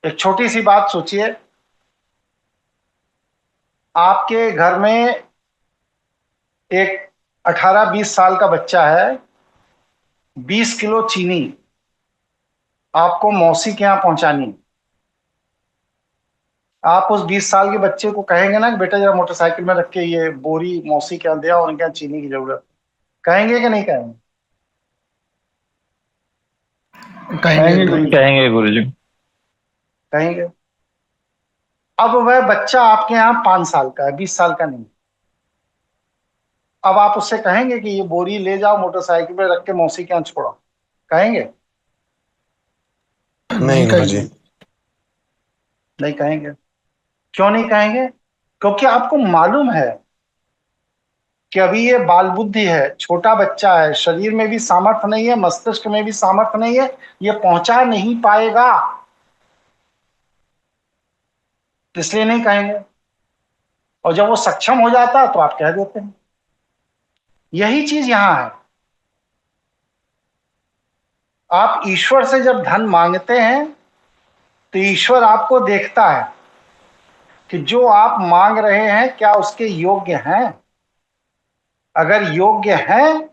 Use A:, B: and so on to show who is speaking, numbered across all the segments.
A: एक छोटी सी बात सोचिए, आपके घर में एक 18-20 साल का बच्चा है, 20 किलो चीनी आपको मौसी के यहाँ पहुंचानी है। आप उस 20 साल के बच्चे को कहेंगे ना कि बेटा जरा मोटरसाइकिल में रख के ये बोरी मौसी के यहाँ दे आओ, उनके यहाँ चीनी की जरूरत है। कहेंगे कि नहीं कहेंगे?
B: कहेंगे
A: कहेंगे कि नहीं
B: गुरुजी।
A: कहेंगे?
C: कहेंगे गुरुजी।
A: कहेंगे। अब वह बच्चा आपके यहाँ 5 साल का है, 20 साल का नहीं। अब आप उससे कहेंगे कि ये बोरी ले जाओ मोटरसाइकिल पे रख के मौसी के यहाँ छोड़ो, कहेंगे?
B: नहीं
D: नहीं गुरुजी।
B: कहेंगे।
A: नहीं कहेंगे। क्यों नहीं कहेंगे? क्योंकि आपको मालूम है कि अभी ये बाल बुद्धि है, छोटा बच्चा है, शरीर में भी सामर्थ्य नहीं है, मस्तिष्क में भी सामर्थ्य नहीं है, ये पहुंचा नहीं पाएगा, इसलिए नहीं कहेंगे। और जब वो सक्षम हो जाता है तो आप कह देते हैं। यही चीज यहां है। आप ईश्वर से जब धन मांगते हैं तो ईश्वर आपको देखता है कि जो आप मांग रहे हैं क्या उसके योग्य हैं। अगर योग्य हैं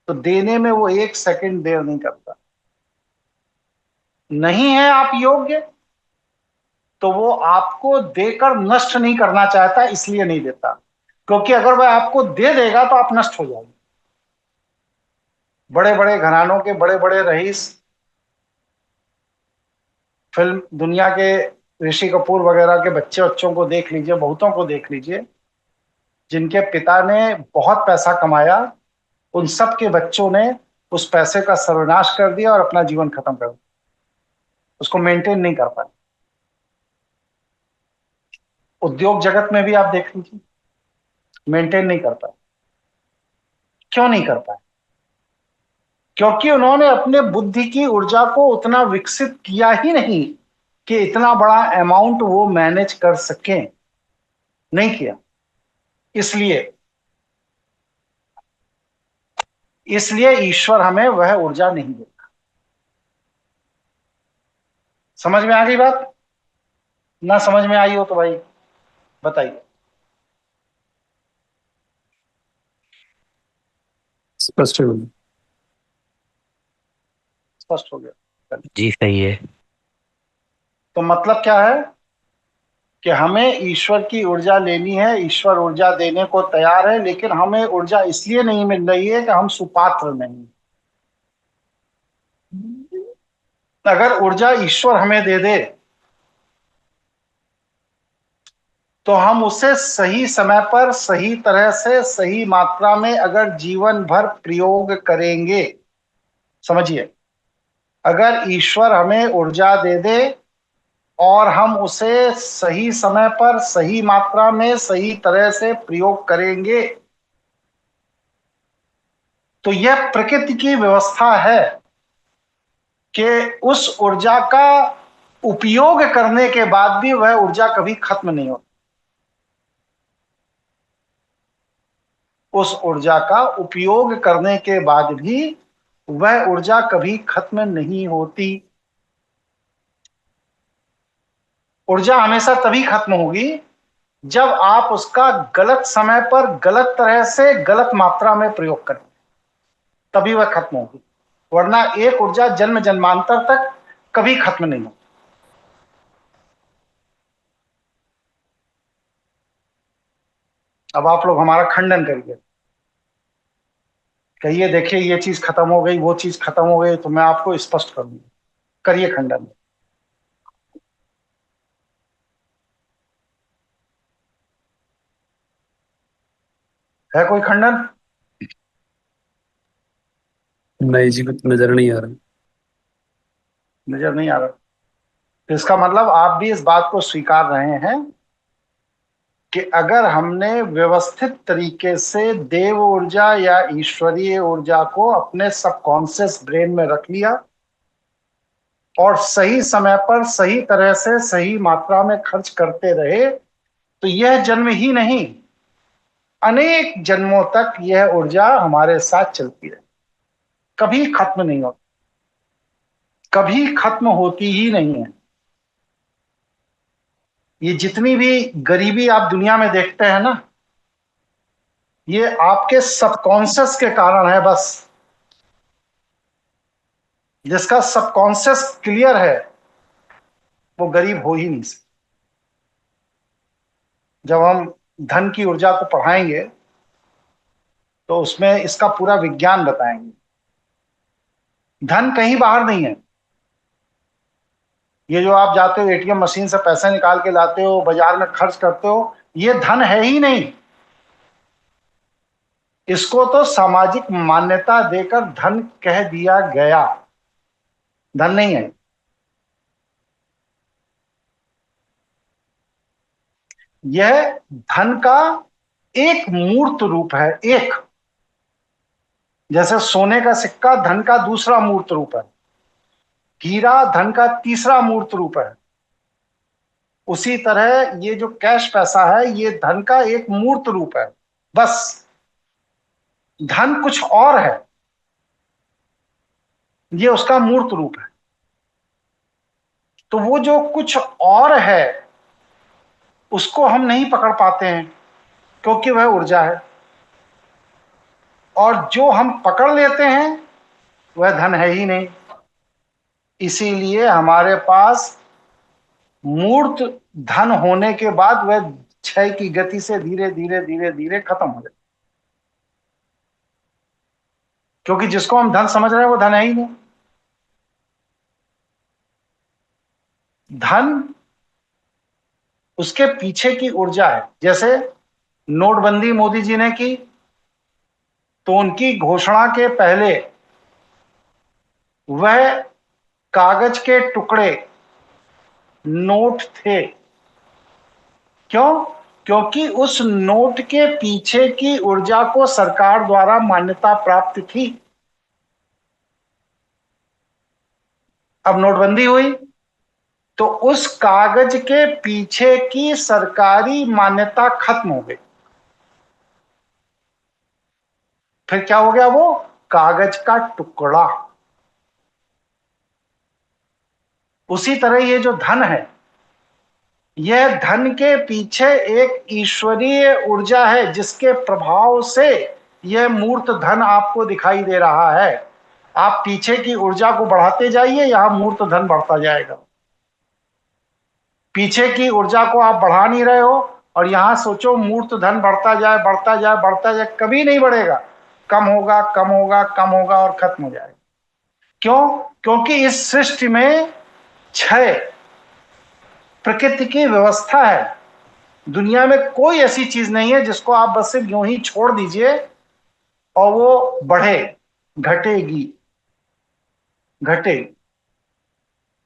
A: तो देने में वो 1 सेकंड देर नहीं करता। नहीं है आप योग्य तो वो आपको देकर नष्ट नहीं करना चाहता, इसलिए नहीं देता। क्योंकि अगर वह आपको दे देगा तो आप नष्ट हो जाएंगे। बड़े बड़े घरानों के बड़े बड़े रईस, फिल्म दुनिया के ऋषि कपूर वगैरह के बच्चों को देख लीजिए, बहुतों को देख लीजिए, जिनके पिता ने बहुत पैसा कमाया, उन सब के बच्चों ने उस पैसे का सर्वनाश कर दिया और अपना जीवन खत्म कर दिया, उसको मेंटेन नहीं कर पाए। उद्योग जगत में भी आप देख लीजिए, मेंटेन नहीं कर पाए। क्यों नहीं कर पाए? क्योंकि उन्होंने अपने बुद्धि की ऊर्जा को उतना विकसित किया ही नहीं कि इतना बड़ा अमाउंट वो मैनेज कर सकें। नहीं किया। इसलिए इसलिए ईश्वर हमें वह ऊर्जा नहीं देता। समझ में आ गई बात? ना समझ में आई हो तो भाई बताइए।
B: स्पष्ट है गुरुजी।
A: स्पष्ट हो गया?
C: जी सही है।
A: तो मतलब क्या है कि हमें ईश्वर की ऊर्जा लेनी है, ईश्वर ऊर्जा देने को तैयार है, लेकिन हमें ऊर्जा इसलिए नहीं मिल रही है कि हम सुपात्र नहीं। अगर ऊर्जा ईश्वर हमें दे दे तो हम उसे सही समय पर, सही तरह से, सही मात्रा में अगर जीवन भर प्रयोग करेंगे, समझिए, अगर ईश्वर हमें ऊर्जा दे दे और हम उसे सही समय पर, सही मात्रा में, सही तरह से प्रयोग करेंगे तो यह प्रकृति की व्यवस्था है कि उस ऊर्जा का उपयोग करने के बाद भी वह ऊर्जा कभी खत्म नहीं होती। उस ऊर्जा का उपयोग करने के बाद भी वह ऊर्जा कभी खत्म नहीं होती। ऊर्जा हमेशा तभी खत्म होगी जब आप उसका गलत समय पर, गलत तरह से, गलत मात्रा में प्रयोग करें, तभी वह खत्म होगी। वरना एक ऊर्जा जन्म जन्मांतर तक कभी खत्म नहीं होती। अब आप लोग हमारा खंडन करिए, कहिए देखिए ये चीज खत्म हो गई, वो चीज खत्म हो गई, तो मैं आपको स्पष्ट करूंगा। करिए खंडन। है कोई खंडन?
B: नहीं जी, कुछ नजर नहीं आ रहा।
A: नजर नहीं आ रहा? तो इसका मतलब आप भी इस बात को स्वीकार रहे हैं कि अगर हमने व्यवस्थित तरीके से देव ऊर्जा या ईश्वरीय ऊर्जा को अपने सबकॉन्शियस ब्रेन में रख लिया और सही समय पर, सही तरह से, सही मात्रा में खर्च करते रहे तो यह जन्म ही नहीं, अनेक जन्मों तक यह ऊर्जा हमारे साथ चलती रहे, कभी खत्म नहीं होती, कभी खत्म होती ही नहीं है। ये जितनी भी गरीबी आप दुनिया में देखते हैं ना, ये आपके सबकॉन्शियस के कारण है बस। जिसका सबकॉन्शियस क्लियर है वो गरीब हो ही नहीं सकता। जब हम धन की ऊर्जा को पढ़ाएंगे तो उसमें इसका पूरा विज्ञान बताएंगे। धन कहीं बाहर नहीं है। ये जो आप जाते हो एटीएम मशीन से पैसे निकाल के लाते हो, बाजार में खर्च करते हो, ये धन है ही नहीं। इसको तो सामाजिक मान्यता देकर धन कह दिया गया, धन नहीं है। यह धन का एक मूर्त रूप है। एक, जैसे सोने का सिक्का धन का दूसरा मूर्त रूप है, हीरा धन का तीसरा मूर्त रूप है, उसी तरह ये जो कैश पैसा है ये धन का एक मूर्त रूप है बस। धन कुछ और है, ये उसका मूर्त रूप है। तो वो जो कुछ और है उसको हम नहीं पकड़ पाते हैं क्योंकि वह ऊर्जा है, और जो हम पकड़ लेते हैं वह धन है ही नहीं। इसीलिए हमारे पास मूर्त धन होने के बाद वह क्षय की गति से धीरे धीरे धीरे धीरे खत्म हो जाए, क्योंकि जिसको हम धन समझ रहे हैं वो धन है ही नहीं। धन उसके पीछे की ऊर्जा है। जैसे नोटबंदी मोदी जी ने की तो उनकी घोषणा के पहले वह कागज के टुकड़े नोट थे। क्यों? क्योंकि उस नोट के पीछे की ऊर्जा को सरकार द्वारा मान्यता प्राप्त थी। अब नोटबंदी हुई तो उस कागज के पीछे की सरकारी मान्यता खत्म हो गई। फिर क्या हो गया? वो कागज का टुकड़ा। उसी तरह ये जो धन है, यह धन के पीछे एक ईश्वरीय ऊर्जा है जिसके प्रभाव से यह मूर्त धन आपको दिखाई दे रहा है। आप पीछे की ऊर्जा को बढ़ाते जाइए, यहां मूर्त धन बढ़ता जाएगा। पीछे की ऊर्जा को आप बढ़ा नहीं रहे हो और यहां सोचो मूर्त धन बढ़ता जाए बढ़ता जाए बढ़ता जाए, कभी नहीं बढ़ेगा। कम होगा कम होगा कम होगा और खत्म हो जाएगा। क्यों? क्योंकि इस सृष्टि में क्षय प्रकृति की व्यवस्था है। दुनिया में कोई ऐसी चीज नहीं है जिसको आप बस सिर्फ यूं ही छोड़ दीजिए और वो बढ़े। घटेगी, घटेगी।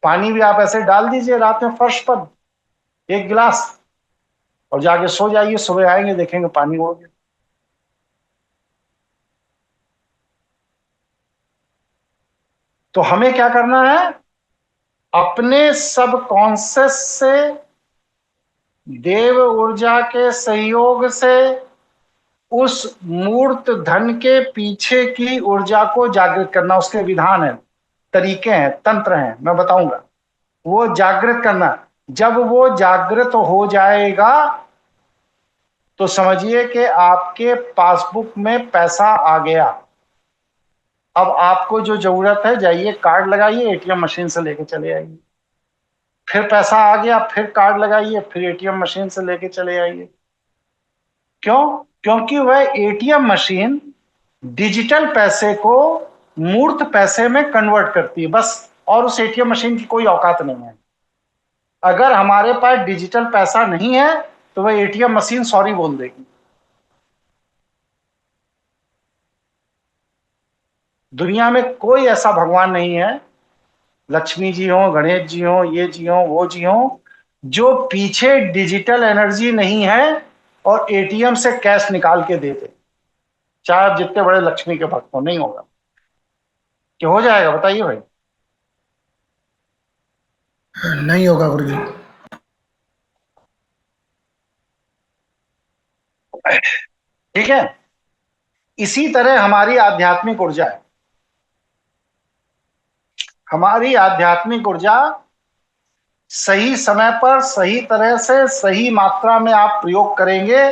A: पानी भी आप ऐसे डाल दीजिए रात में फर्श पर एक गिलास और जाके सो जाइए, सुबह आएंगे देखेंगे पानी उड़ गया। तो हमें क्या करना है? अपने सबकॉन्शियस से देव ऊर्जा के सहयोग से उस मूर्त धन के पीछे की ऊर्जा को जागृत करना। उसके विधान है, तरीके हैं, तंत्र हैं, मैं बताऊंगा। वो जागृत करना, जब वो जागृत हो जाएगा तो समझिए कि आपके पासबुक में पैसा आ गया। अब आपको जो जरूरत है जाइए कार्ड लगाइए, एटीएम मशीन से लेके चले आइए। फिर पैसा आ गया, फिर कार्ड लगाइए, फिर एटीएम मशीन से लेके चले आइए। क्यों? क्योंकि वह एटीएम मशीन डिजिटल पैसे को मूर्त पैसे में कन्वर्ट करती है बस। और उस एटीएम मशीन की कोई औकात नहीं है। अगर हमारे पास डिजिटल पैसा नहीं है तो वह एटीएम मशीन सॉरी बोल देगी। दुनिया में कोई ऐसा भगवान नहीं है, लक्ष्मी जी हो, गणेश जी हो, ये जी हो, वो जी हो, जो पीछे डिजिटल एनर्जी नहीं है और एटीएम से कैश निकाल के देते। चाहे आप जितने बड़े लक्ष्मी के भक्त हो, नहीं होगा। कि हो जाएगा? बताइए भाई।
C: नहीं होगा गुरु जी।
A: ठीक है। इसी तरह हमारी आध्यात्मिक ऊर्जा है। हमारी आध्यात्मिक ऊर्जा सही समय पर सही तरह से सही मात्रा में आप प्रयोग करेंगे,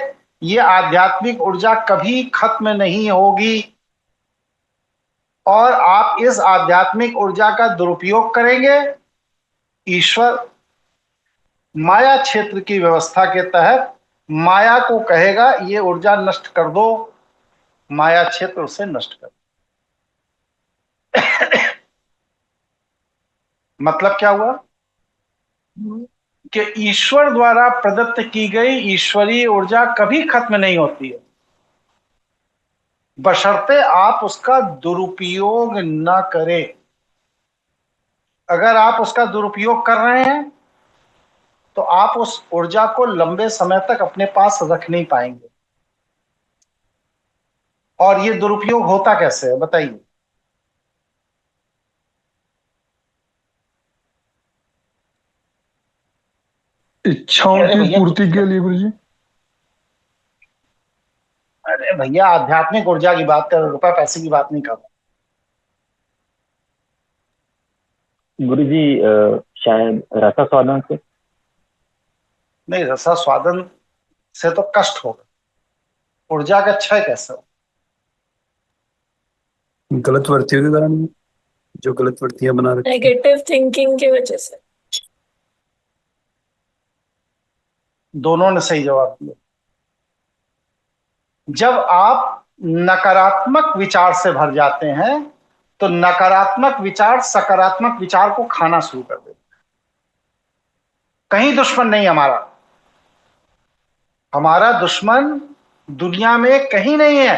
A: ये आध्यात्मिक ऊर्जा कभी खत्म नहीं होगी। और आप इस आध्यात्मिक ऊर्जा का दुरुपयोग करेंगे, ईश्वर माया क्षेत्र की व्यवस्था के तहत माया को कहेगा ये ऊर्जा नष्ट कर दो, माया क्षेत्र उसे नष्ट कर दो। मतलब क्या हुआ कि ईश्वर द्वारा प्रदत्त की गई ईश्वरीय ऊर्जा कभी खत्म नहीं होती है, बशर्ते आप उसका दुरुपयोग न करें। अगर आप उसका दुरुपयोग कर रहे हैं तो आप उस ऊर्जा को लंबे समय तक अपने पास रख नहीं पाएंगे। और ये दुरुपयोग होता कैसे है बताइए?
D: इच्छाओं
A: अरे
D: की
A: भैया
D: पूर्ति के लिए गुरु जी।
A: अरे भैया आध्यात्मिक ऊर्जा की बात कर, रुपए पैसे की बात नहीं कर रहा।
E: गुरुजी शायद रसास्वादन से।
A: नहीं, रसा स्वादन से तो कष्ट होगा, ऊर्जा का क्षय कैसे हो?
B: गलत वृत्तियों के कारण, जो गलत वृत्तियां बना रखी हैं।
F: नेगेटिव थिंकिंग की वजह से।
A: दोनों ने सही जवाब दिया। जब आप नकारात्मक विचार से भर जाते हैं तो नकारात्मक विचार सकारात्मक विचार को खाना शुरू कर देते हैं। कहीं दुश्मन नहीं हमारा, हमारा दुश्मन दुनिया में कहीं नहीं है।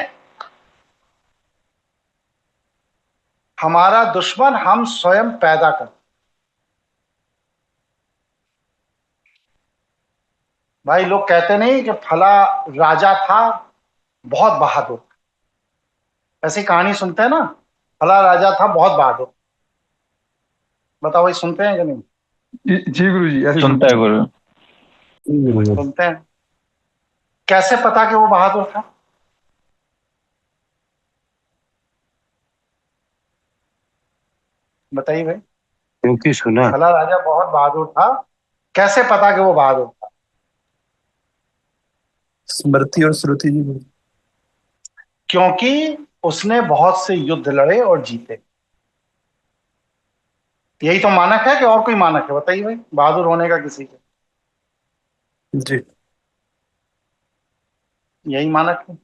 A: हमारा दुश्मन हम स्वयं पैदा करते। भाई लोग कहते नहीं कि फला राजा था बहुत बहादुर, ऐसी कहानी सुनते हैं ना, फला राजा था बहुत बहादुर। बताओ भाई सुनते हैं कि नहीं?
D: जी गुरु जी, ऐसे
E: सुनता है गुरु।
A: सुनते हैं। कैसे पता कि वो बहादुर था? बताइए भाई।
G: क्योंकि सुना।
A: फला राजा बहुत बहादुर था, कैसे पता कि वो बहादुर था?
B: स्मृति और श्रुति जी।
A: क्योंकि उसने बहुत से युद्ध लड़े और जीते। यही तो मानक है कि और कोई मानक है? बताइए भाई, बहादुर होने का किसी के
B: जी।
A: यही मानक है।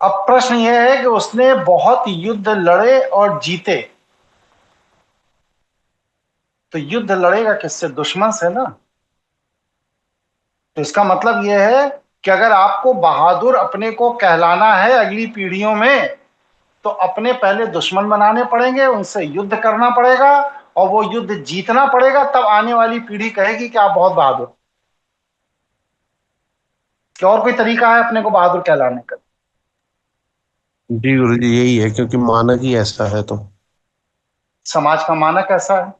A: अब प्रश्न यह है कि उसने बहुत युद्ध लड़े और जीते, तो युद्ध लड़ेगा किससे? दुश्मन से ना। तो इसका मतलब यह है कि अगर आपको बहादुर अपने को कहलाना है अगली पीढ़ियों में, तो अपने पहले दुश्मन बनाने पड़ेंगे, उनसे युद्ध करना पड़ेगा और वो युद्ध जीतना पड़ेगा, तब आने वाली पीढ़ी कहेगी कि आप बहुत बहादुर। क्या और कोई तरीका है अपने को बहादुर कहलाने का?
G: जी गुरु जी, यही है क्योंकि मानक ही ऐसा है। तो
A: समाज का मानक ऐसा है।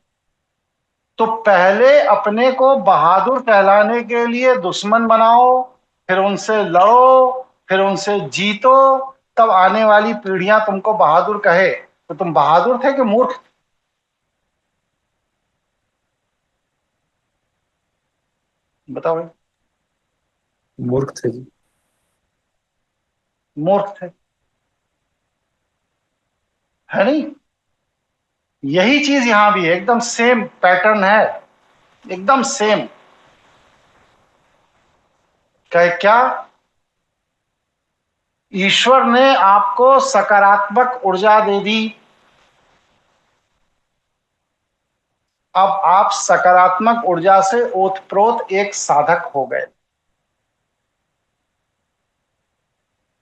A: तो पहले अपने को बहादुर कहलाने के लिए दुश्मन बनाओ, फिर उनसे लड़ो, फिर उनसे जीतो, तब आने वाली पीढ़ियां तुमको बहादुर कहे। तो तुम बहादुर थे कि मूर्ख थे? बताओ भाई।
B: मूर्ख थे जी।
A: मूर्ख थे, है नहीं? यही चीज यहां भी है, एकदम सेम पैटर्न है, एकदम सेम। क्या ईश्वर ने आपको सकारात्मक ऊर्जा दे दी, अब आप सकारात्मक ऊर्जा से ओतप्रोत एक साधक हो गए।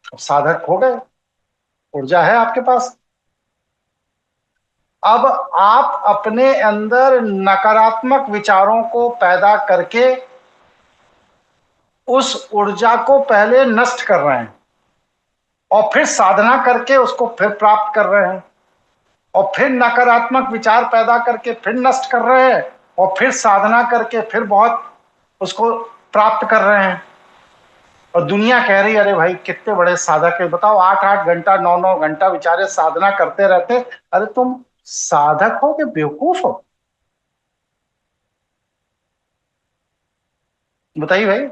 A: अब साधक हो गए, ऊर्जा है आपके पास। अब आप अपने अंदर नकारात्मक विचारों को पैदा करके उस ऊर्जा को पहले नष्ट कर रहे हैं और फिर साधना करके उसको फिर प्राप्त कर रहे हैं, और फिर नकारात्मक विचार पैदा करके फिर नष्ट कर रहे हैं, और फिर साधना करके फिर बहुत उसको प्राप्त कर रहे हैं। और दुनिया कह रही है अरे भाई कितने बड़े साधक है, बताओ 8-8 घंटा 9-9 घंटा बेचारे साधना करते रहते। अरे तुम साधक हो कि बेवकूफ हो? बताइए भाई,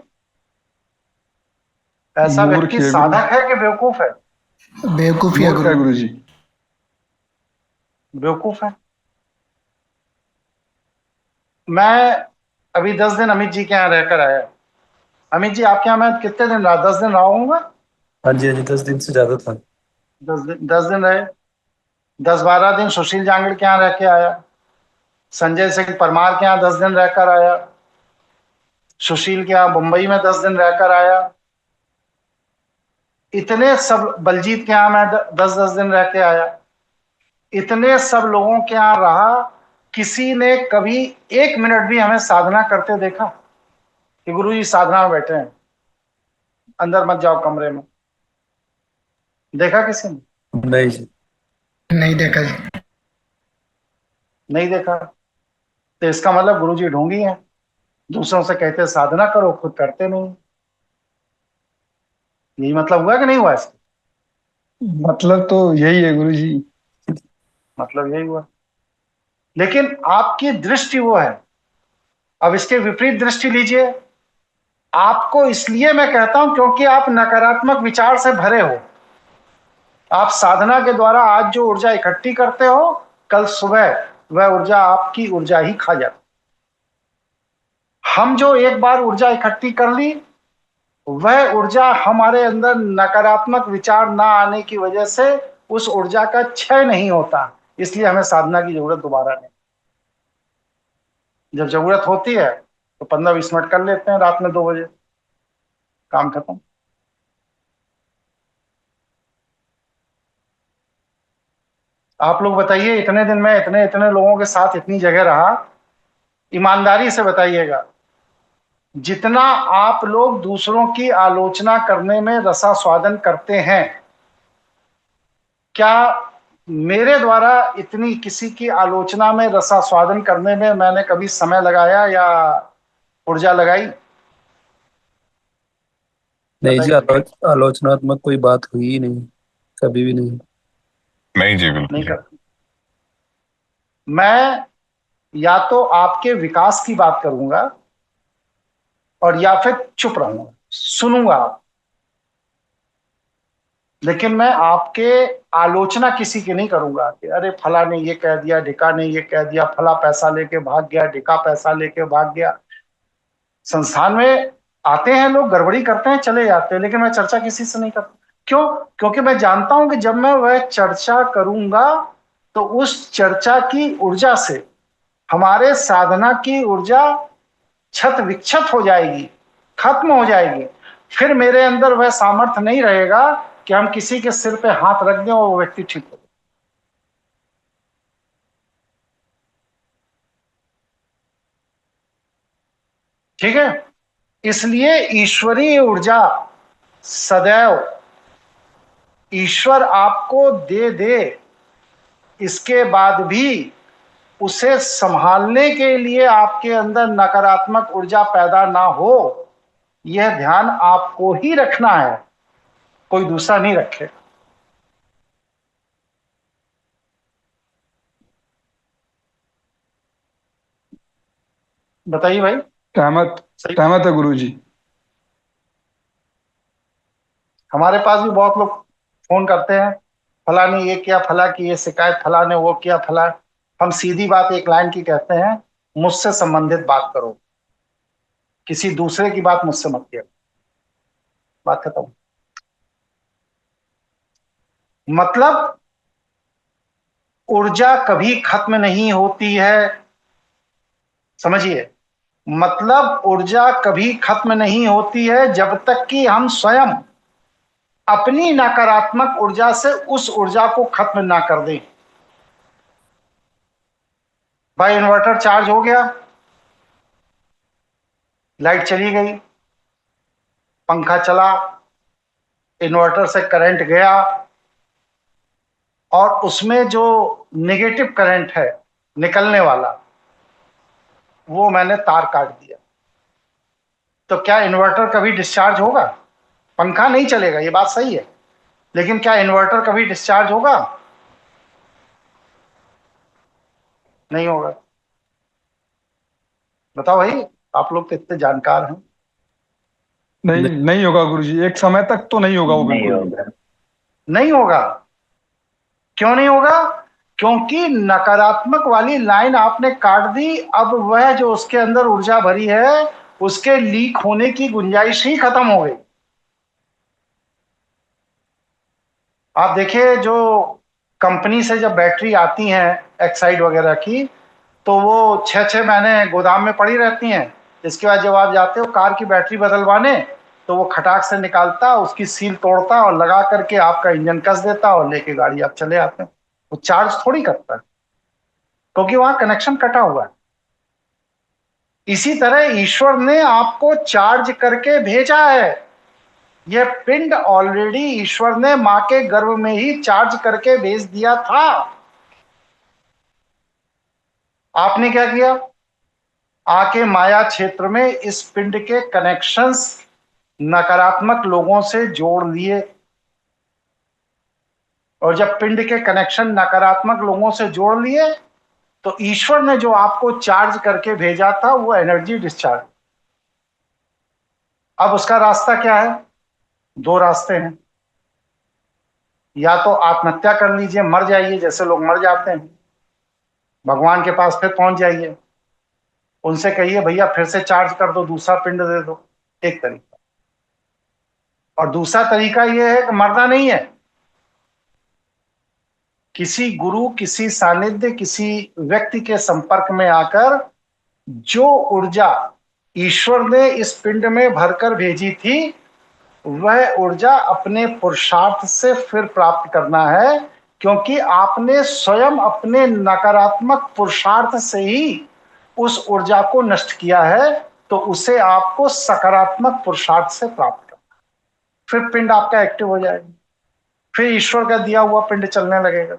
A: ऐसा
D: मूर्ख
A: व्यक्ति
D: है
A: साधक है कि बेवकूफ है?
C: बेवकूफी है
D: मूर्ख है
C: गुरु
D: गुरु जी।
A: बेवकूफ है। मैं अभी 10 दिन अमित जी के यहाँ रहकर आया। अमित जी आपके यहाँ मैं कितने दिन रहा? 10 दिन रहा हूँगा।
B: हाँ जी, हाँ जी, 10 दिन से ज्यादा था।
A: 10 दिन रहे। 10-12 दिन सुशील जांगड़ के यहाँ रह के आया। संजय सिंह परमार के यहाँ 10 दिन रहकर आया। सुशील के यहाँ मुंबई में 10 दिन रहकर आया। इतने सब बलजीत के यहाँ मैं 10-10 दिन रह के आया। इतने सब लोगों के यहाँ रहा, किसी ने कभी 1 मिनट भी हमें साधना करते देखा कि गुरु जी साधना में बैठे हैं, अंदर मत जाओ कमरे में? देखा किसी ने?
B: नहीं जी।
C: नहीं देखा जी।
A: नहीं देखा। तो इसका मतलब गुरु जी ढोंगी हैं, दूसरों से कहते साधना करो, खुद करते नहीं। यही मतलब हुआ कि नहीं हुआ इसका?
D: मतलब तो यही है गुरु जी।
A: मतलब यही हुआ। लेकिन आपकी दृष्टि वो है। अब इसके विपरीत दृष्टि लीजिए। आपको इसलिए मैं कहता हूं क्योंकि आप नकारात्मक विचार से भरे हो। आप साधना के द्वारा आज जो ऊर्जा इकट्ठी करते हो, कल सुबह वह ऊर्जा आपकी ऊर्जा ही खा जाती। हम जो एक बार ऊर्जा इकट्ठी कर ली, वह ऊर्जा हमारे अंदर नकारात्मक विचार ना आने की वजह से उस ऊर्जा का क्षय नहीं होता। इसलिए हमें साधना की जरूरत दोबारा नहीं। जब जरूरत होती है तो 15-20 मिनट कर लेते हैं रात में 2 बजे, काम खत्म। आप लोग बताइए, इतने दिन में इतने इतने लोगों के साथ इतनी जगह रहा, ईमानदारी से बताइएगा, जितना आप लोग दूसरों की आलोचना करने में रसास्वादन करते हैं, क्या मेरे द्वारा इतनी किसी की आलोचना में रसास्वादन करने में मैंने कभी समय लगाया या ऊर्जा लगाई?
B: नहीं जी,
A: बताइए।
B: आलोचनात्मक कोई बात हुई ही नहीं, कभी भी नहीं।
H: नहीं जी, बिल्कुल
A: नहीं
H: नहीं।
A: कर। मैं या तो आपके विकास की बात करूंगा और या फिर चुप रहूंगा, सुनूंगा। लेकिन मैं आपके आलोचना किसी की नहीं करूंगा कि अरे फला ने ये कह दिया, ढिका ने ये कह दिया, फला पैसा लेके भाग गया, ढिका पैसा लेके भाग गया। संस्थान में आते हैं लोग, गड़बड़ी करते हैं, चले जाते हैं, लेकिन मैं चर्चा किसी से नहीं करता। क्यों? क्योंकि मैं जानता हूं कि जब मैं वह चर्चा करूंगा तो उस चर्चा की ऊर्जा से हमारे साधना की ऊर्जा छत विक्षत हो जाएगी, खत्म हो जाएगी। फिर मेरे अंदर वह सामर्थ्य नहीं रहेगा कि हम किसी के सिर पे हाथ रख दें और वो व्यक्ति ठीक हो। ठीक है? इसलिए ईश्वरीय ऊर्जा सदैव ईश्वर आपको दे दे, इसके बाद भी उसे संभालने के लिए आपके अंदर नकारात्मक ऊर्जा पैदा ना हो, यह ध्यान आपको ही रखना है, कोई दूसरा नहीं रखे। बताइए भाई।
D: सहमत।
A: सही।
D: सहमत है गुरु जी।
A: हमारे पास भी बहुत लोग फोन करते हैं, फला ने ये किया, फला की ये शिकायत, फला ने वो किया, फला। हम सीधी बात एक लाइन की कहते हैं, मुझसे संबंधित बात करो, किसी दूसरे की बात मुझसे मत किया। बात खत्म। मतलब ऊर्जा कभी खत्म नहीं होती है, समझिए। मतलब ऊर्जा कभी खत्म नहीं होती है जब तक कि हम स्वयं अपनी नकारात्मक ऊर्जा से उस ऊर्जा को खत्म ना कर दें। भाई इन्वर्टर चार्ज हो गया, लाइट चली गई, पंखा चला, इन्वर्टर से करंट गया और उसमें जो नेगेटिव करंट है निकलने वाला, वो मैंने तार काट दिया, तो क्या इन्वर्टर कभी डिस्चार्ज होगा? पंखा नहीं चलेगा, ये बात सही है, लेकिन क्या इन्वर्टर कभी डिस्चार्ज होगा? नहीं होगा। बताओ भाई, आप लोग तो इतने जानकार हैं।
D: नहीं होगा गुरुजी, एक समय तक तो नहीं होगा वो
E: नहीं
D: बिल्कुल।
E: होगा।
A: नहीं होगा। क्यों नहीं होगा? क्योंकि नकारात्मक वाली लाइन आपने काट दी। अब वह जो उसके अंदर ऊर्जा भरी है उसके लीक होने की गुंजाइश ही खत्म हो गई। आप देखिए, जो कंपनी से जब बैटरी आती हैं एक्साइड वगैरह की, तो वो 6-6 महीने गोदाम में पड़ी रहती हैं। इसके बाद जब आप जाते हो कार की बैटरी बदलवाने, तो वो खटाक से निकालता, उसकी सील तोड़ता और लगा करके आपका इंजन कस देता और लेके गाड़ी आप चले आते हैं। वो चार्ज थोड़ी करता है, क्योंकि वहां कनेक्शन कटा हुआ है। इसी तरह ईश्वर ने आपको चार्ज करके भेजा है। यह पिंड ऑलरेडी ईश्वर ने मां के गर्भ में ही चार्ज करके भेज दिया था। आपने क्या किया? आके माया क्षेत्र में इस पिंड के कनेक्शंस नकारात्मक लोगों से जोड़ लिए, और जब पिंड के कनेक्शन नकारात्मक लोगों से जोड़ लिए तो ईश्वर ने जो आपको चार्ज करके भेजा था वो एनर्जी डिस्चार्ज। अब उसका रास्ता क्या है? 2 रास्ते हैं। या तो आत्महत्या कर लीजिए, मर जाइए, जैसे लोग मर जाते हैं, भगवान के पास फिर पहुंच जाइए, उनसे कहिए भैया फिर से चार्ज कर दो, दूसरा पिंड दे दो, एक तरीका। और दूसरा तरीका यह है कि मरना नहीं है, किसी गुरु, किसी सानिध्य, किसी व्यक्ति के संपर्क में आकर जो ऊर्जा ईश्वर ने इस पिंड में भरकर भेजी थी वह ऊर्जा अपने पुरुषार्थ से फिर प्राप्त करना है। क्योंकि आपने स्वयं अपने नकारात्मक पुरुषार्थ से ही उस ऊर्जा को नष्ट किया है, तो उसे आपको सकारात्मक पुरुषार्थ से प्राप्त करना। फिर पिंड आपका एक्टिव हो जाएगा, फिर ईश्वर का दिया हुआ पिंड चलने लगेगा।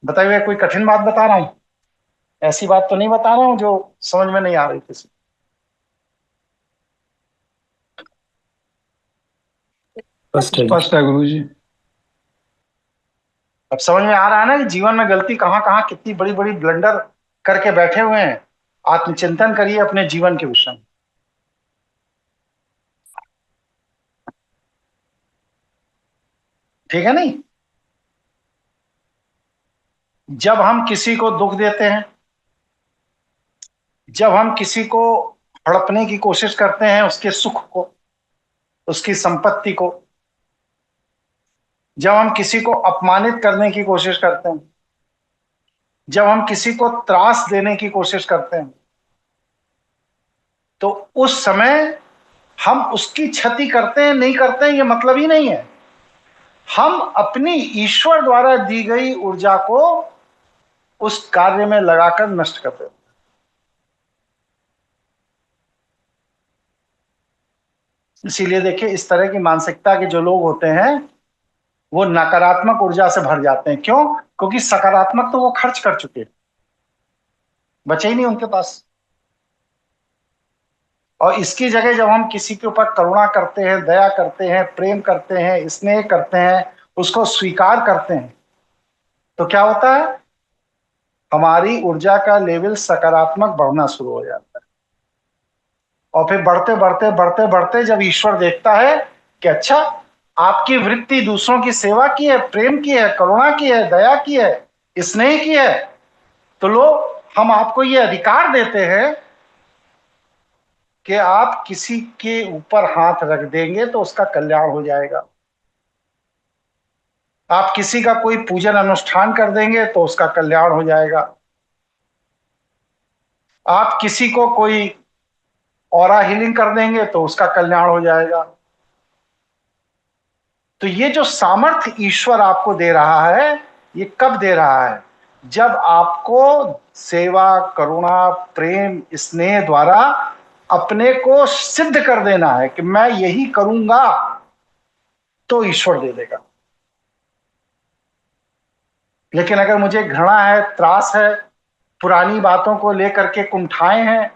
A: बताइए, कोई कठिन बात बता रहा हूं? ऐसी बात तो नहीं बता रहा हूं जो समझ में नहीं आ रही किसी?
D: स्पष्ट है गुरुजी।
A: अब समझ में आ रहा है ना कि जीवन में गलती कहां कहां कितनी बड़ी बड़ी ब्लंडर करके बैठे हुए हैं। आत्मचिंतन करिए अपने जीवन के विषय में। ठीक है नहीं? जब हम किसी को दुख देते हैं, जब हम किसी को हड़पने की कोशिश करते हैं, उसके सुख को, उसकी संपत्ति को, जब हम किसी को अपमानित करने की कोशिश करते हैं, जब हम किसी को त्रास देने की कोशिश करते हैं, तो उस समय हम उसकी क्षति करते हैं नहीं करते हैं ये मतलब ही नहीं है। हम अपनी ईश्वर द्वारा दी गई ऊर्जा को उस कार्य में लगाकर नष्ट कर देते हैं। इसीलिए देखिए, इस तरह की मानसिकता के जो लोग होते हैं वो नकारात्मक ऊर्जा से भर जाते हैं। क्यों? क्योंकि सकारात्मक तो वो खर्च कर चुके हैं, बचे ही नहीं उनके पास। और इसकी जगह जब हम किसी के ऊपर करुणा करते हैं, दया करते हैं, प्रेम करते हैं, स्नेह करते हैं, उसको स्वीकार करते हैं, तो क्या होता है? हमारी ऊर्जा का लेवल सकारात्मक बढ़ना शुरू हो जाता है। और फिर बढ़ते बढ़ते बढ़ते बढ़ते जब ईश्वर देखता है कि अच्छा, आपकी वृत्ति दूसरों की सेवा की है, प्रेम की है, करुणा की है, दया की है, स्नेह की है, तो लो, हम आपको ये अधिकार देते हैं कि आप किसी के ऊपर हाथ रख देंगे तो उसका कल्याण हो जाएगा। आप किसी का कोई पूजन अनुष्ठान कर देंगे तो उसका कल्याण हो जाएगा। आप किसी को कोई ऑरा हीलिंग कर देंगे तो उसका कल्याण हो जाएगा। तो ये जो सामर्थ्य ईश्वर आपको दे रहा है, ये कब दे रहा है? जब आपको सेवा, करुणा, प्रेम, स्नेह द्वारा अपने को सिद्ध कर देना है कि मैं यही करूंगा, तो ईश्वर दे देगा। लेकिन अगर मुझे घृणा है, त्रास है, पुरानी बातों को लेकर के कुंठाएं हैं,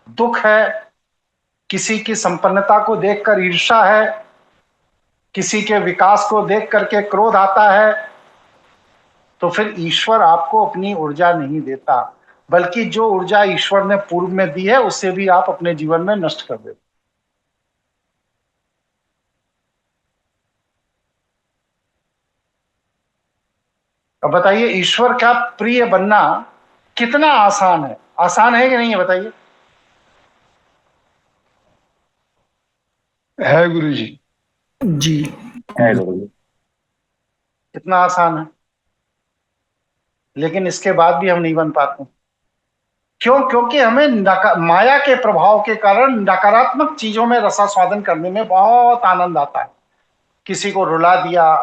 A: दुख है, किसी की संपन्नता को देखकर ईर्ष्या है, किसी के विकास को देख करके क्रोध आता है, तो फिर ईश्वर आपको अपनी ऊर्जा नहीं देता। बल्कि जो ऊर्जा ईश्वर ने पूर्व में दी है उसे भी आप अपने जीवन में नष्ट कर देते। अब बताइए, ईश्वर का प्रिय बनना कितना आसान है? आसान है कि नहीं है बताइए?
D: है गुरुजी।
C: जी।
E: है गुरुजी।
A: कितना आसान है, लेकिन इसके बाद भी हम नहीं बन पाते। क्यों? क्योंकि हमें माया के प्रभाव के कारण नकारात्मक चीजों में रसास्वादन करने में बहुत आनंद आता है। किसी को रुला दिया,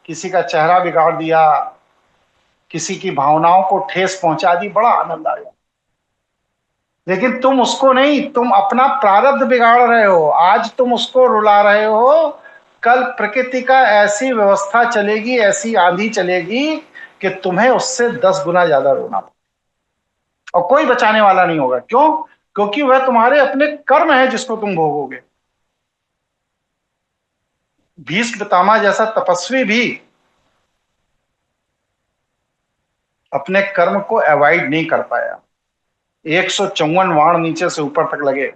A: किसी का चेहरा बिगाड़ दिया, किसी की भावनाओं को ठेस पहुंचा दी, बड़ा आनंद आया। लेकिन तुम उसको नहीं, तुम अपना प्रारब्ध बिगाड़ रहे हो। आज तुम उसको रुला रहे हो, कल प्रकृति का ऐसी व्यवस्था चलेगी, ऐसी आंधी चलेगी कि तुम्हें उससे 10 गुना ज्यादा रोना पड़ेगा और कोई बचाने वाला नहीं होगा। क्यों? क्योंकि वह तुम्हारे अपने कर्म है जिसको तुम भोगोगे। भीष्म पितामह जैसा तपस्वी भी अपने कर्म को अवॉइड नहीं कर पाया। 154 वाण नीचे से ऊपर तक लगे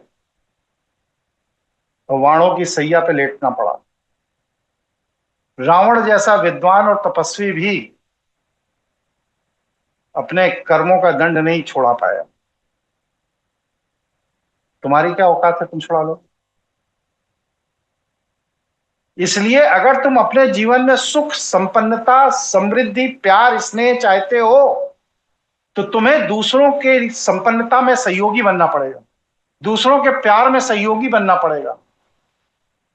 A: और वाणों की सैया पे लेटना पड़ा। रावण जैसा विद्वान और तपस्वी भी अपने कर्मों का दंड नहीं छोड़ा पाया। तुम्हारी क्या औकात है, तुम छुड़ा लो? इसलिए अगर तुम अपने जीवन में सुख, संपन्नता, समृद्धि, प्यार, स्नेह चाहते हो तो तुम्हें दूसरों के संपन्नता में सहयोगी बनना पड़ेगा, दूसरों के प्यार में सहयोगी बनना पड़ेगा,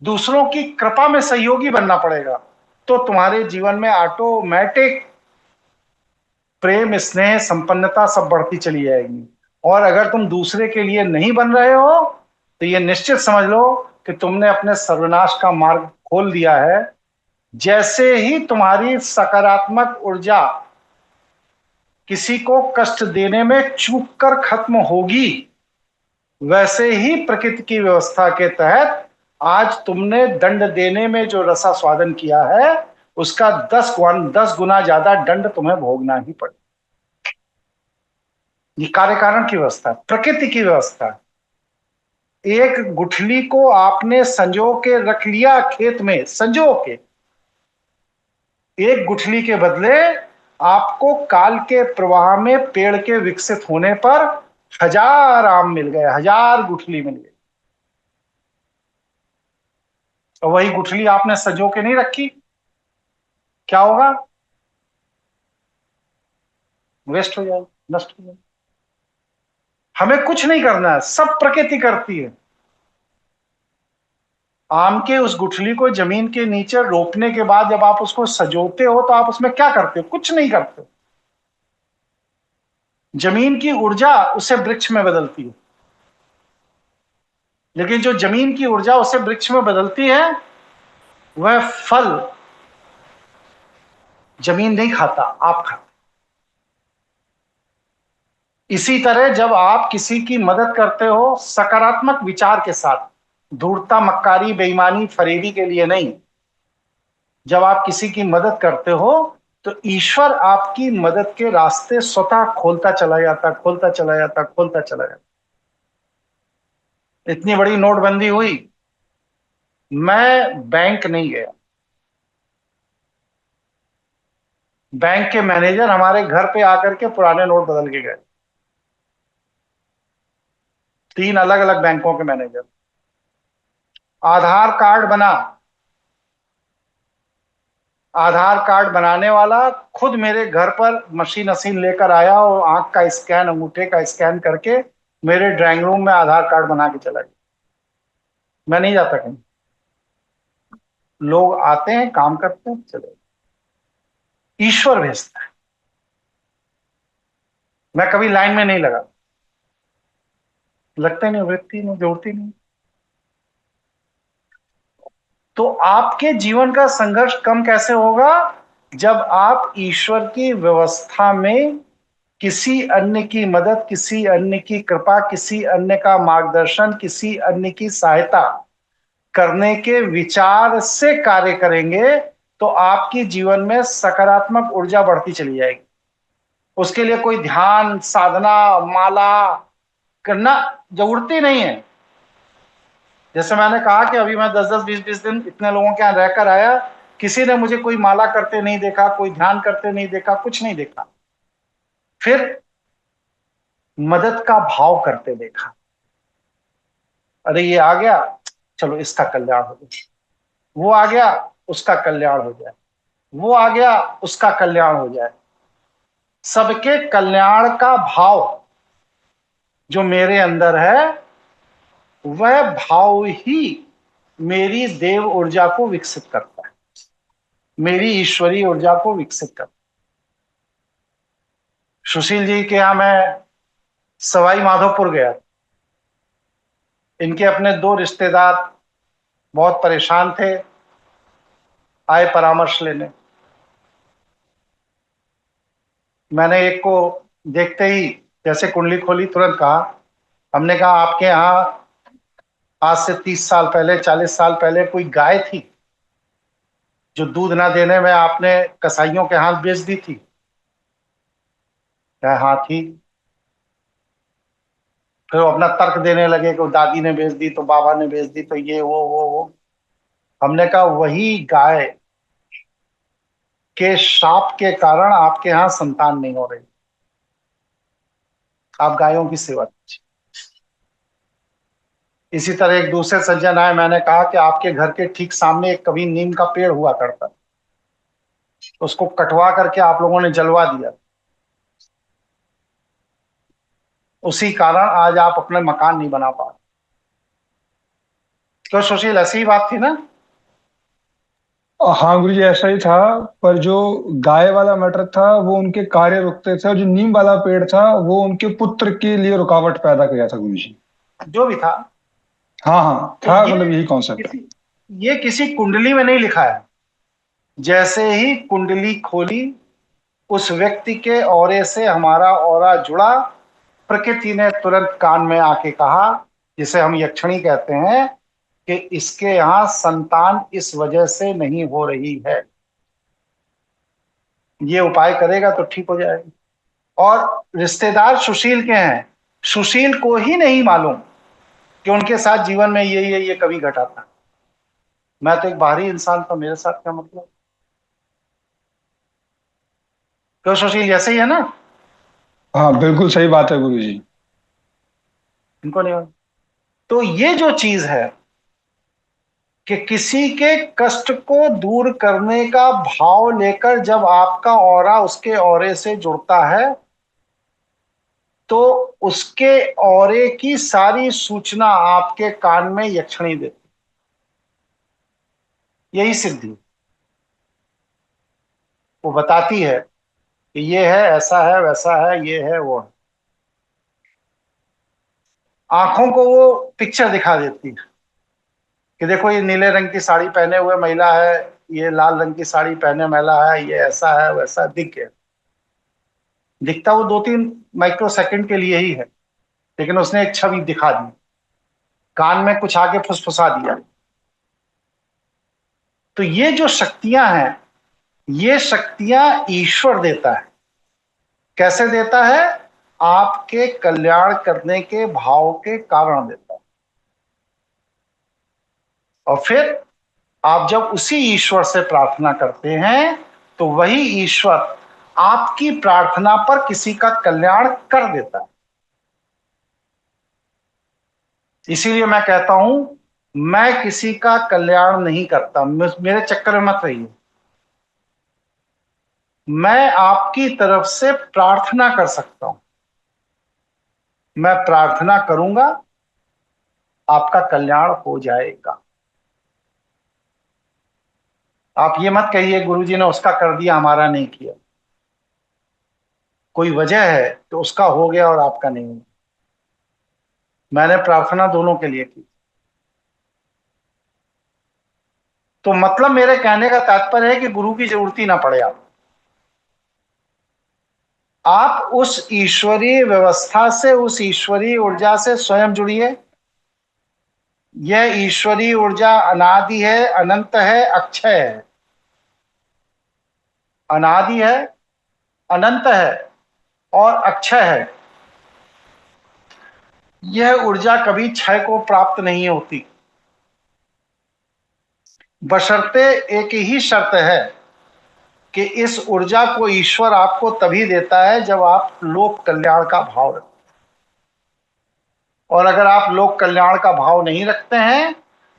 A: दूसरों की कृपा में सहयोगी बनना पड़ेगा। तो तुम्हारे जीवन में ऑटोमेटिक प्रेम, स्नेह, संपन्नता सब बढ़ती चली जाएगी। और अगर तुम दूसरे के लिए नहीं बन रहे हो तो ये निश्चित समझ लो कि तुमने अपने सर्वनाश का मार्ग खोल दिया है। जैसे ही तुम्हारी सकारात्मक ऊर्जा किसी को कष्ट देने में चूक कर खत्म होगी, वैसे ही प्रकृति की व्यवस्था के तहत आज तुमने दंड देने में जो रसास्वादन किया है उसका 10 गुना ज्यादा दंड तुम्हें भोगना ही पड़ेगा। ये कार्य कारण की व्यवस्था, प्रकृति की व्यवस्था। एक गुठली को आपने संजो के रख लिया खेत में, संजो के। एक गुठली के बदले आपको काल के प्रवाह में पेड़ के विकसित होने पर 1000 आम मिल गए, 1000 गुठली मिल गई। और वही गुठली आपने संजो के नहीं रखी, क्या होगा? वेस्ट हो जाएगा, नष्ट हो जाएगा। हमें कुछ नहीं करना है, सब प्रकृति करती है। आम के उस गुठली को जमीन के नीचे रोपने के बाद जब आप उसको सजोते हो तो आप उसमें क्या करते हो? कुछ नहीं करते। जमीन की ऊर्जा उसे वृक्ष में बदलती है, लेकिन जो जमीन की ऊर्जा उसे वृक्ष में बदलती है वह फल जमीन नहीं खाता, आप खाते। इसी तरह जब आप किसी की मदद करते हो सकारात्मक विचार के साथ, धूर्तता, मक्कारी, बेईमानी, फरेबी के लिए नहीं, जब आप किसी की मदद करते हो तो ईश्वर आपकी मदद के रास्ते स्वतः खोलता चला जाता, खोलता चला जाता, खोलता चला जाता। इतनी बड़ी नोटबंदी हुई, मैं बैंक नहीं गया। बैंक के मैनेजर हमारे घर पे आकर के पुराने नोट बदल के गए। 3 अलग अलग बैंकों के मैनेजर। आधार कार्ड बना, आधार कार्ड बनाने वाला खुद मेरे घर पर मशीन लेकर आया और आंख का स्कैन, अंगूठे का स्कैन करके मेरे ड्राइंग रूम में आधार कार्ड बना के चला गया। मैं नहीं जाता कहीं, लोग आते हैं, काम करते हैं, चले। ईश्वर भेजता है, मैं कभी लाइन में नहीं लगा, लगता नहीं, वृत्ति नहीं, जोड़ती नहीं। तो आपके जीवन का संघर्ष कम कैसे होगा? जब आप ईश्वर की व्यवस्था में किसी अन्य की मदद, किसी अन्य की कृपा, किसी अन्य का मार्गदर्शन, किसी अन्य की सहायता करने के विचार से कार्य करेंगे तो आपकी जीवन में सकारात्मक ऊर्जा बढ़ती चली जाएगी। उसके लिए कोई ध्यान साधना माला करना जरूरत ही नहीं है। जैसे मैंने कहा कि अभी मैं 10-10 20-20 दिन इतने लोगों के यहाँ रहकर आया, किसी ने मुझे कोई माला करते नहीं देखा, कोई ध्यान करते नहीं देखा, कुछ नहीं देखा। फिर मदद का भाव करते देखा। अरे ये आ गया, चलो इसका कल्याण हो जाए, वो आ गया उसका कल्याण हो जाए, वो आ गया उसका कल्याण हो जाए। सबके कल्याण का भाव जो मेरे अंदर है, वह भाव ही मेरी देव ऊर्जा को विकसित करता है, मेरी ईश्वरीय ऊर्जा को विकसित करता है। सुशील जी के यहां मैं सवाई माधोपुर गया, इनके अपने 2 रिश्तेदार बहुत परेशान थे, आए परामर्श लेने। मैंने एक को देखते ही जैसे कुंडली खोली, तुरंत कहा, हमने कहा आपके यहाँ आज से 30 साल पहले 40 साल पहले कोई गाय थी जो दूध ना देने में आपने कसाईयों के हाथ बेच दी थी? क्या? हाँ थी। फिर वो अपना तर्क देने लगे कि दादी ने बेच दी, तो बाबा ने बेच दी, तो ये वो। हमने कहा वही गाय के शाप के कारण आपके यहाँ संतान नहीं हो रही। आप गायों की सेवा कीजिए। इसी तरह एक दूसरे सज्जन आए, मैंने कहा कि आपके घर के ठीक सामने एक कभी नीम का पेड़ हुआ करता, उसको कटवा करके आप लोगों ने जलवा दिया, उसी कारण आज आप अपने मकान नहीं बना पा रहे। तो सुशील ऐसी ही बात थी ना?
D: हाँ गुरुजी, ऐसा ही था। पर जो गाय वाला मैटर था वो उनके कार्य रुकते थे, और जो नीम वाला पेड़ था वो उनके पुत्र के लिए रुकावट पैदा किया था गुरुजी।
A: जो भी था।
D: हाँ हाँ था, मतलब यही कॉन्सेप्ट है।
A: ये किसी कुंडली में नहीं लिखा है। जैसे ही कुंडली खोली, उस व्यक्ति के औरे से हमारा औरा जुड़ा, प्रकृति ने तुरंत कान में आके कहा, जिसे हम यक्षिणी कहते हैं, कि इसके यहां संतान इस वजह से नहीं हो रही है, ये उपाय करेगा तो ठीक हो जाएगा। और रिश्तेदार सुशील के हैं, सुशील को ही नहीं मालूम कि उनके साथ जीवन में ये कभी घटा था। मैं तो एक बाहरी इंसान था, मेरे साथ क्या मतलब? तो सुशील जैसे ही है ना?
D: हाँ बिल्कुल सही बात है गुरुजी।
A: इनको नहीं मालूम। तो ये जो चीज है कि किसी के कष्ट को दूर करने का भाव लेकर जब आपका औरा उसके औरे से जुड़ता है, तो उसके औरे की सारी सूचना आपके कान में यक्षिणी देती। यही सिद्धि वो बताती है कि ये है, ऐसा है, वैसा है, ये है, वो है। आंखों को वो पिक्चर दिखा देती है कि देखो ये नीले रंग की साड़ी पहने हुए महिला है, ये लाल रंग की साड़ी पहने महिला है, ये ऐसा है, वैसा दिख गया। दिखता वो 2-3 माइक्रो सेकंड के लिए ही है, लेकिन उसने एक छवि दिखा दी, कान में कुछ आके फुसफुसा दिया। तो ये जो शक्तियां हैं, ये शक्तियां ईश्वर देता है। कैसे देता है? आपके कल्याण करने के भाव के कारण देता है। और फिर आप जब उसी ईश्वर से प्रार्थना करते हैं, तो वही ईश्वर आपकी प्रार्थना पर किसी का कल्याण कर देता है। इसीलिए मैं कहता हूं, मैं किसी का कल्याण नहीं करता, मेरे चक्कर में मत रहिए। मैं आपकी तरफ से प्रार्थना कर सकता हूं। मैं प्रार्थना करूंगा, आपका कल्याण हो जाएगा। आप ये मत कहिए गुरुजी ने उसका कर दिया, हमारा नहीं किया। कोई वजह है तो उसका हो गया और आपका नहीं हुआ। मैंने प्रार्थना दोनों के लिए की। तो मतलब मेरे कहने का तात्पर्य है कि गुरु की जरूरत ही ना पड़े। आप उस ईश्वरीय व्यवस्था से, उस ईश्वरीय ऊर्जा से स्वयं जुड़िए। यह ईश्वरीय ऊर्जा अनादि है, अनंत है, अक्षय है। अनादि है, अनंत है और अक्षय है, यह ऊर्जा कभी क्षय को प्राप्त नहीं होती, बशर्ते एक ही शर्त है कि इस ऊर्जा को ईश्वर आपको तभी देता है जब आप लोक कल्याण का भाव रखते हैं। और अगर आप लोक कल्याण का भाव नहीं रखते हैं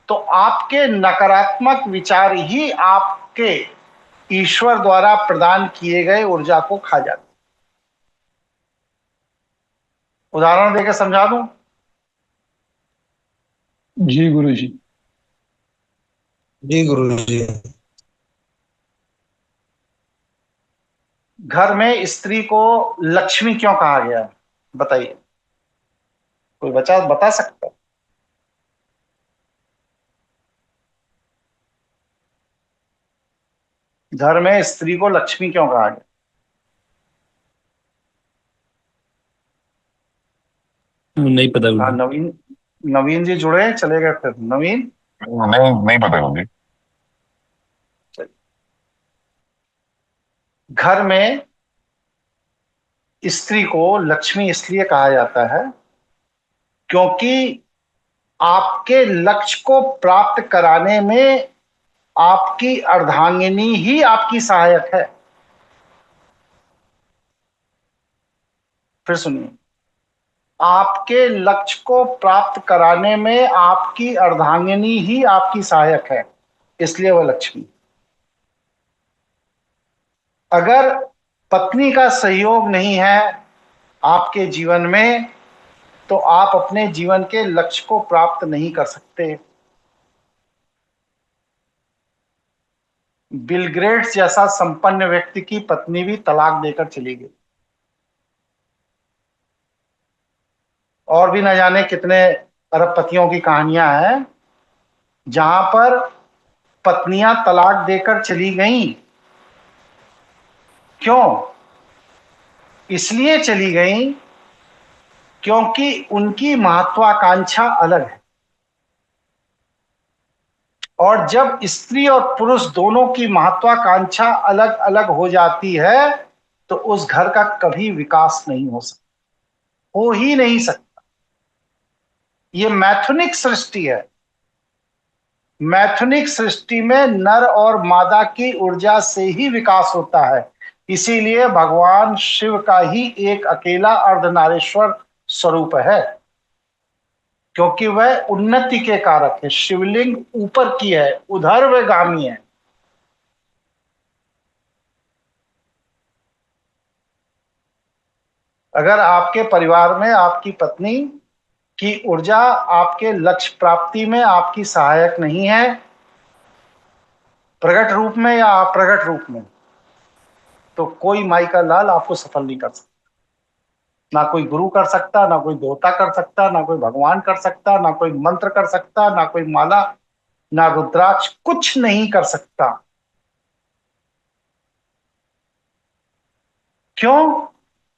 A: तो आपके नकारात्मक विचार ही आपके ईश्वर द्वारा प्रदान किए गए ऊर्जा को खा जाते। उदाहरण देकर समझा दूं।
D: जी गुरुजी।
G: जी गुरुजी।
A: घर में स्त्री को लक्ष्मी क्यों कहा गया है, बताइए, कोई बता सकता है? घर में स्त्री को लक्ष्मी क्यों कहा गया?
B: नहीं पता
A: हाँ,
B: गुरुजी।
A: नवीन जी जुड़े, चले गए फिर। नवीन,
H: नहीं पता गुरुजी।
A: घर में स्त्री को लक्ष्मी इसलिए कहा जाता है क्योंकि आपके लक्ष्य को प्राप्त कराने में आपकी अर्धांगिनी ही आपकी सहायक है। फिर सुनिए, आपके लक्ष्य को प्राप्त कराने में आपकी अर्धांगिनी ही आपकी सहायक है, इसलिए वह लक्ष्मी। अगर पत्नी का सहयोग नहीं है आपके जीवन में तो आप अपने जीवन के लक्ष्य को प्राप्त नहीं कर सकते। बिल गेट्स जैसा संपन्न व्यक्ति की पत्नी भी तलाक देकर चली गई, और भी न जाने कितने अरबपतियों की कहानियां हैं जहां पर पत्नियां तलाक देकर चली गईं। क्यों? इसलिए चली गईं क्योंकि उनकी महत्वाकांक्षा अलग है। और जब स्त्री और पुरुष दोनों की महत्वाकांक्षा अलग अलग हो जाती है तो उस घर का कभी विकास नहीं हो सकता, हो ही नहीं सकता। ये मैथुनिक सृष्टि है। मैथुनिक सृष्टि में नर और मादा की ऊर्जा से ही विकास होता है। इसीलिए भगवान शिव का ही एक अकेला अर्धनारीश्वर स्वरूप है, क्योंकि वह उन्नति के कारक है। शिवलिंग ऊपर की है, ऊर्ध्वगामी है। अगर आपके परिवार में आपकी पत्नी की ऊर्जा आपके लक्ष्य प्राप्ति में आपकी सहायक नहीं है, प्रकट रूप में या अप्रकट रूप में, तो कोई माई का लाल आपको सफल नहीं कर सकता। ना कोई गुरु कर सकता, ना कोई देवता कर सकता, ना कोई भगवान कर सकता, ना कोई मंत्र कर सकता, ना कोई माला, ना रुद्राक्ष, कुछ नहीं कर सकता। क्यों?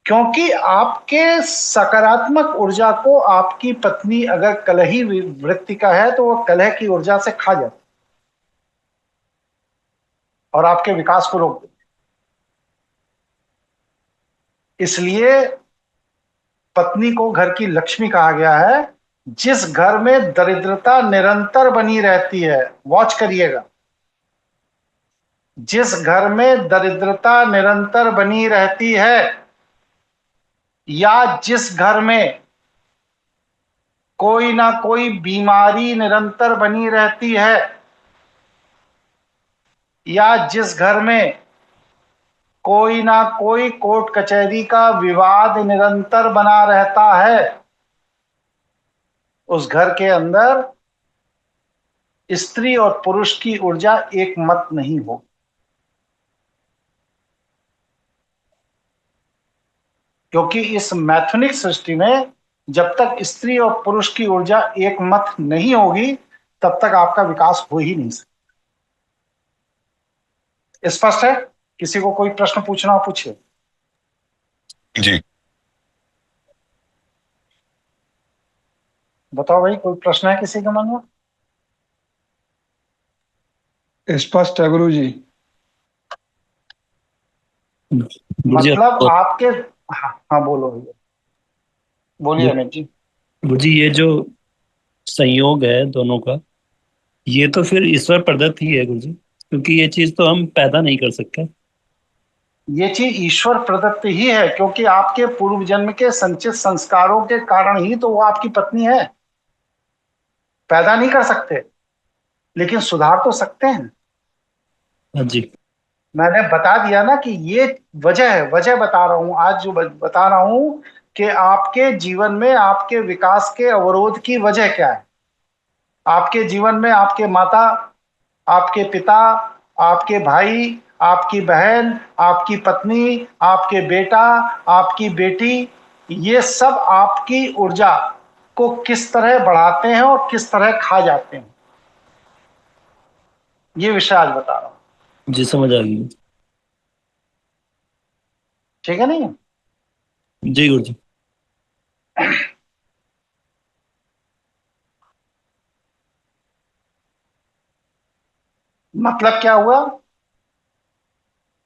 A: क्योंकि आपके सकारात्मक ऊर्जा को आपकी पत्नी अगर कलही वृत्ति का है तो वह कलह की ऊर्जा से खा जाती और आपके विकास को रोक देती। इसलिए पत्नी को घर की लक्ष्मी कहा गया है। जिस घर में दरिद्रता निरंतर बनी रहती है, वॉच करिएगा, जिस घर में दरिद्रता निरंतर बनी रहती है या जिस घर में कोई ना कोई बीमारी निरंतर बनी रहती है या जिस घर में कोई ना कोई कोर्ट कचहरी का विवाद निरंतर बना रहता है, उस घर के अंदर स्त्री और पुरुष की ऊर्जा एक मत नहीं हो। क्योंकि इस मैथुनिक सृष्टि में जब तक स्त्री और पुरुष की ऊर्जा एक मत नहीं होगी तब तक आपका विकास हो ही नहीं सकता। स्पष्ट है? किसी को कोई प्रश्न पूछना हो पूछिए।
H: जी।
A: बताओ भाई, कोई प्रश्न है किसी के मन में?
D: स्पष्ट है गुरुजी।
B: गुरुजी
A: मतलब हाँ हाँ, बोलो भैया, बोलिए
B: ये
A: अमित जी।
B: गुरुजी ये जो संयोग है दोनों का, ये तो फिर ईश्वर प्रदत्त ही है गुरुजी, क्योंकि ये चीज तो हम पैदा नहीं कर सकते।
A: ये चीज ईश्वर प्रदत्त ही है, क्योंकि आपके पूर्व जन्म के संचित संस्कारों के कारण ही तो वो आपकी पत्नी है। पैदा नहीं कर सकते, लेकिन सुधार तो सकते हैं।
B: हाँ जी।
A: मैंने बता दिया ना कि ये वजह है, वजह बता रहा हूं आज, जो बता रहा हूं कि आपके जीवन में आपके विकास के अवरोध की वजह क्या है। आपके जीवन में आपके माता, आपके पिता, आपके भाई, आपकी बहन, आपकी पत्नी, आपके बेटा, आपकी बेटी, ये सब आपकी ऊर्जा को किस तरह बढ़ाते हैं और किस तरह खा जाते हैं, ये विषय आज बता रहा हूं।
B: जी समझ आ गई।
A: ठीक है नहीं?
B: जी गुरुजी।
A: मतलब क्या हुआ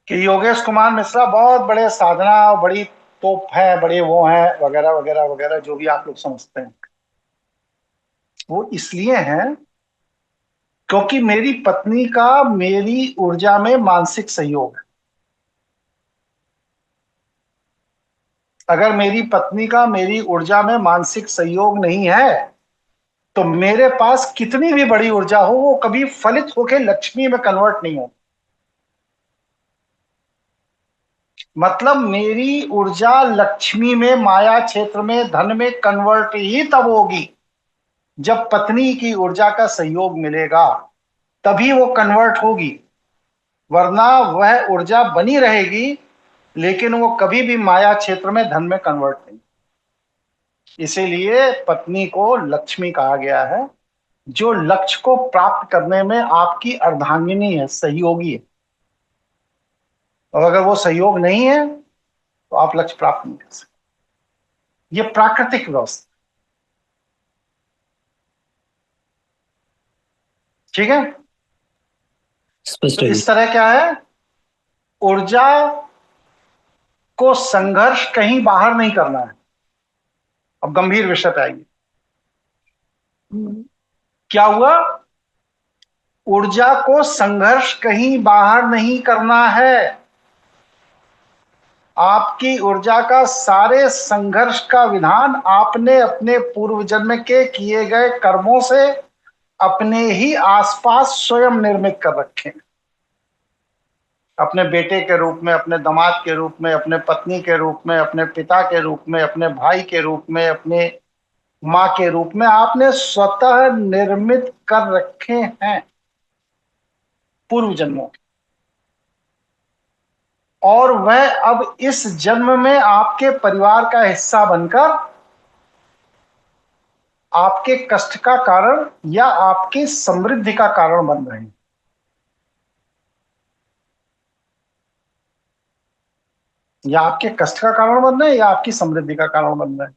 A: कि योगेश कुमार मिश्रा बहुत बड़े साधना और बड़ी तोप है, बड़े वो हैं, वगैरह वगैरह वगैरह, जो भी आप लोग समझते हैं। वो इसलिए हैं क्योंकि मेरी पत्नी का मेरी ऊर्जा में मानसिक सहयोग है। अगर मेरी पत्नी का मेरी ऊर्जा में मानसिक सहयोग नहीं है, तो मेरे पास कितनी भी बड़ी ऊर्जा हो, वो कभी फलित होकर लक्ष्मी में कन्वर्ट नहीं हो। मतलब मेरी ऊर्जा लक्ष्मी में, माया क्षेत्र में, धन में कन्वर्ट ही तब होगी जब पत्नी की ऊर्जा का सहयोग मिलेगा, तभी वो कन्वर्ट होगी। वरना वह ऊर्जा बनी रहेगी, लेकिन वो कभी भी माया क्षेत्र में, धन में कन्वर्ट नहीं। इसीलिए पत्नी को लक्ष्मी कहा गया है, जो लक्ष्य को प्राप्त करने में आपकी अर्धांगिनी है, सहयोगी है। और अगर वो सहयोग नहीं है तो आप लक्ष्य प्राप्त नहीं कर सकते। ये प्राकृतिक व्यवस्था। ठीक है?
B: स्पष्ट
A: तो
B: है
A: इस तरह क्या है, ऊर्जा को संघर्ष कहीं बाहर नहीं करना है। अब गंभीर विषय पे आइए। क्या हुआ? ऊर्जा को संघर्ष कहीं बाहर नहीं करना है। आपकी ऊर्जा का सारे संघर्ष का विधान आपने अपने पूर्व जन्म के किए गए कर्मों से अपने ही आसपास स्वयं निर्मित कर रखे हैं। अपने बेटे के रूप में, अपने दामाद के रूप में, अपने पत्नी के रूप में, अपने पिता के रूप में, अपने भाई के रूप में, अपने माँ के रूप में आपने स्वतः निर्मित कर रखे हैं पूर्व जन्मों के। और वह अब इस जन्म में आपके परिवार का हिस्सा बनकर आपके कष्ट का कारण या आपकी समृद्धि का कारण बन रहे हैं। या आपके कष्ट का कारण बन रहे हैं या आपकी समृद्धि का कारण बन रहे हैं।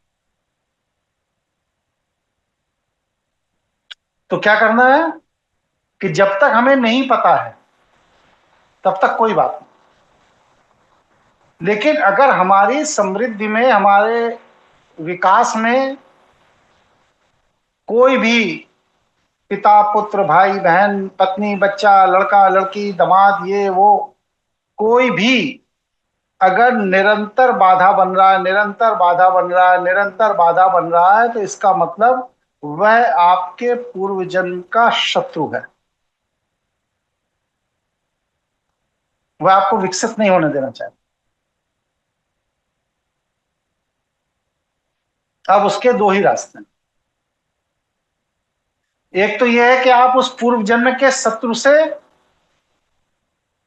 A: तो क्या करना है कि जब तक हमें नहीं पता है तब तक कोई बात नहीं, लेकिन अगर हमारी समृद्धि में, हमारे विकास में कोई भी पिता, पुत्र, भाई, बहन, पत्नी, बच्चा, लड़का, लड़की, दामाद, ये वो, कोई भी अगर निरंतर बाधा बन रहा है, निरंतर बाधा बन रहा है, निरंतर बाधा बन रहा है, तो इसका मतलब वह आपके पूर्व जन्म का शत्रु है। वह आपको विकसित नहीं होने देना चाहता। अब उसके दो ही रास्ते हैं। एक तो यह है कि आप उस पूर्व जन्म के शत्रु से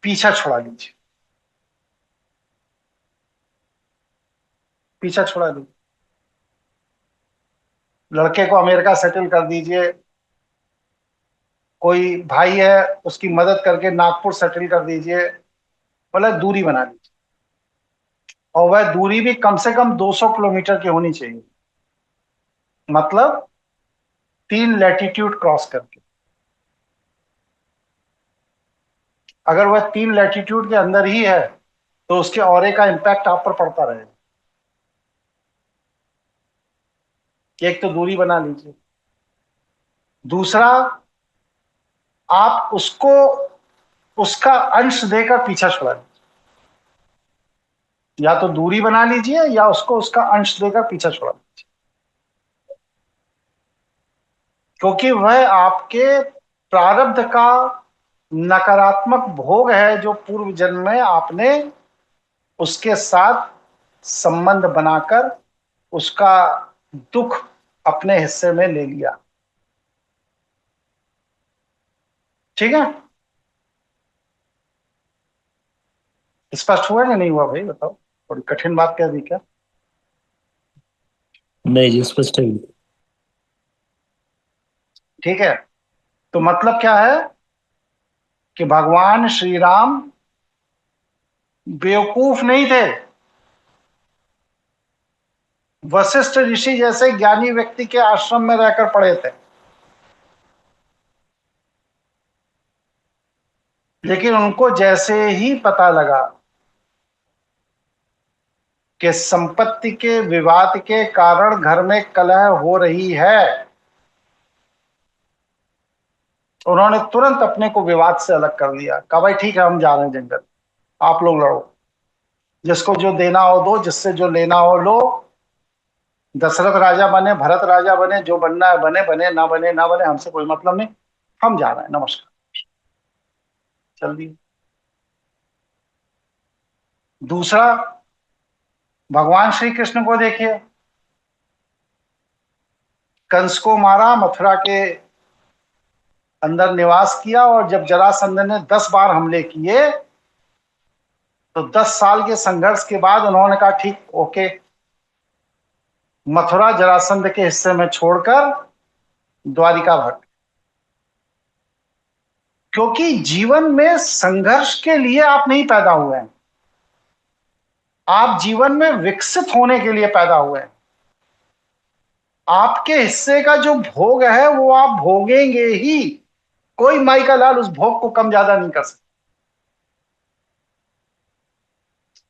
A: पीछा छुड़ा लीजिए, पीछा छुड़ा लीजिए। लड़के को अमेरिका सेटल कर दीजिए, कोई भाई है उसकी मदद करके नागपुर सेटल कर दीजिए, मतलब दूरी बना लीजिए। और वह दूरी भी कम से कम 200 किलोमीटर की होनी चाहिए, मतलब 3 लैटिट्यूड क्रॉस करके। अगर वह 3 लैटिट्यूड के अंदर ही है तो उसके ऑरे का इम्पैक्ट आप पर पड़ता रहेगा। एक तो दूरी बना लीजिए, दूसरा आप उसको उसका अंश देकर पीछा छुड़ा लीजिए। या तो दूरी बना लीजिए या उसको उसका अंश देकर पीछा छुड़ा लीजिए, क्योंकि वह आपके प्रारब्ध का नकारात्मक भोग है जो पूर्व जन्म में आपने उसके साथ संबंध बनाकर उसका दुख अपने हिस्से में ले लिया। ठीक है, स्पष्ट हुआ या नहीं हुआ भाई, बताओ। थोड़ी कठिन बात कह दी क्या?
B: नहीं जी, स्पष्ट है।
A: ठीक है, तो मतलब क्या है कि भगवान श्री राम बेवकूफ नहीं थे। वशिष्ठ ऋषि जैसे ज्ञानी व्यक्ति के आश्रम में रहकर पढ़े थे, लेकिन उनको जैसे ही पता लगा कि संपत्ति के विवाद के कारण घर में कलह हो रही है, उन्होंने तुरंत अपने को विवाद से अलग कर लिया। कहा भाई ठीक है, हम जा रहे हैं जंगल, आप लोग लड़ो, जिसको जो देना हो दो, जिससे जो लेना हो लो। दशरथ राजा बने, भरत राजा बने, जो बनना है बने, बने ना बने ना बने, हमसे कोई मतलब नहीं, हम जा रहे हैं, नमस्कार, चल दिए। दूसरा, भगवान श्री कृष्ण को देखिए, कंस को मारा, मथुरा के अंदर निवास किया, और जब जरासंध ने 10 बार हमले किए तो 10 साल के संघर्ष के बाद उन्होंने कहा ठीक, ओके, मथुरा जरासंध के हिस्से में छोड़कर द्वारिका भाग। क्योंकि जीवन में संघर्ष के लिए आप नहीं पैदा हुए हैं, आप जीवन में विकसित होने के लिए पैदा हुए हैं। आपके हिस्से का जो भोग है वो आप भोगेंगे ही, कोई माई का लाल उस भोग को कम ज्यादा नहीं कर सकता।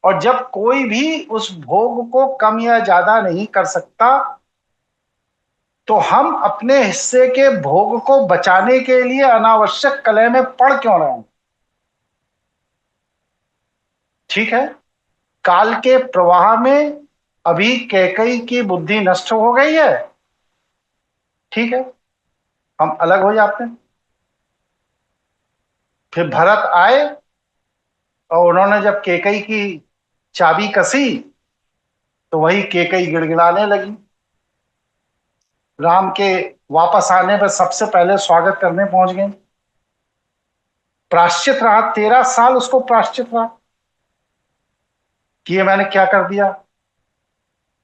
A: और जब कोई भी उस भोग को कम या ज्यादा नहीं कर सकता, तो हम अपने हिस्से के भोग को बचाने के लिए अनावश्यक कलह में पड़ क्यों रहे हैं? ठीक है, काल के प्रवाह में अभी कैकेयी की बुद्धि नष्ट हो गई है, ठीक है, हम अलग हो जाते हैं। फिर भरत आए और उन्होंने जब कैकेयी की चाबी कसी तो वही कैकेयी गिड़गिड़ाने लगी। राम के वापस आने पर सबसे पहले स्वागत करने पहुंच गए। प्राश्चित रहा, 13 साल उसको प्राश्चित रहा कि ये मैंने क्या कर दिया,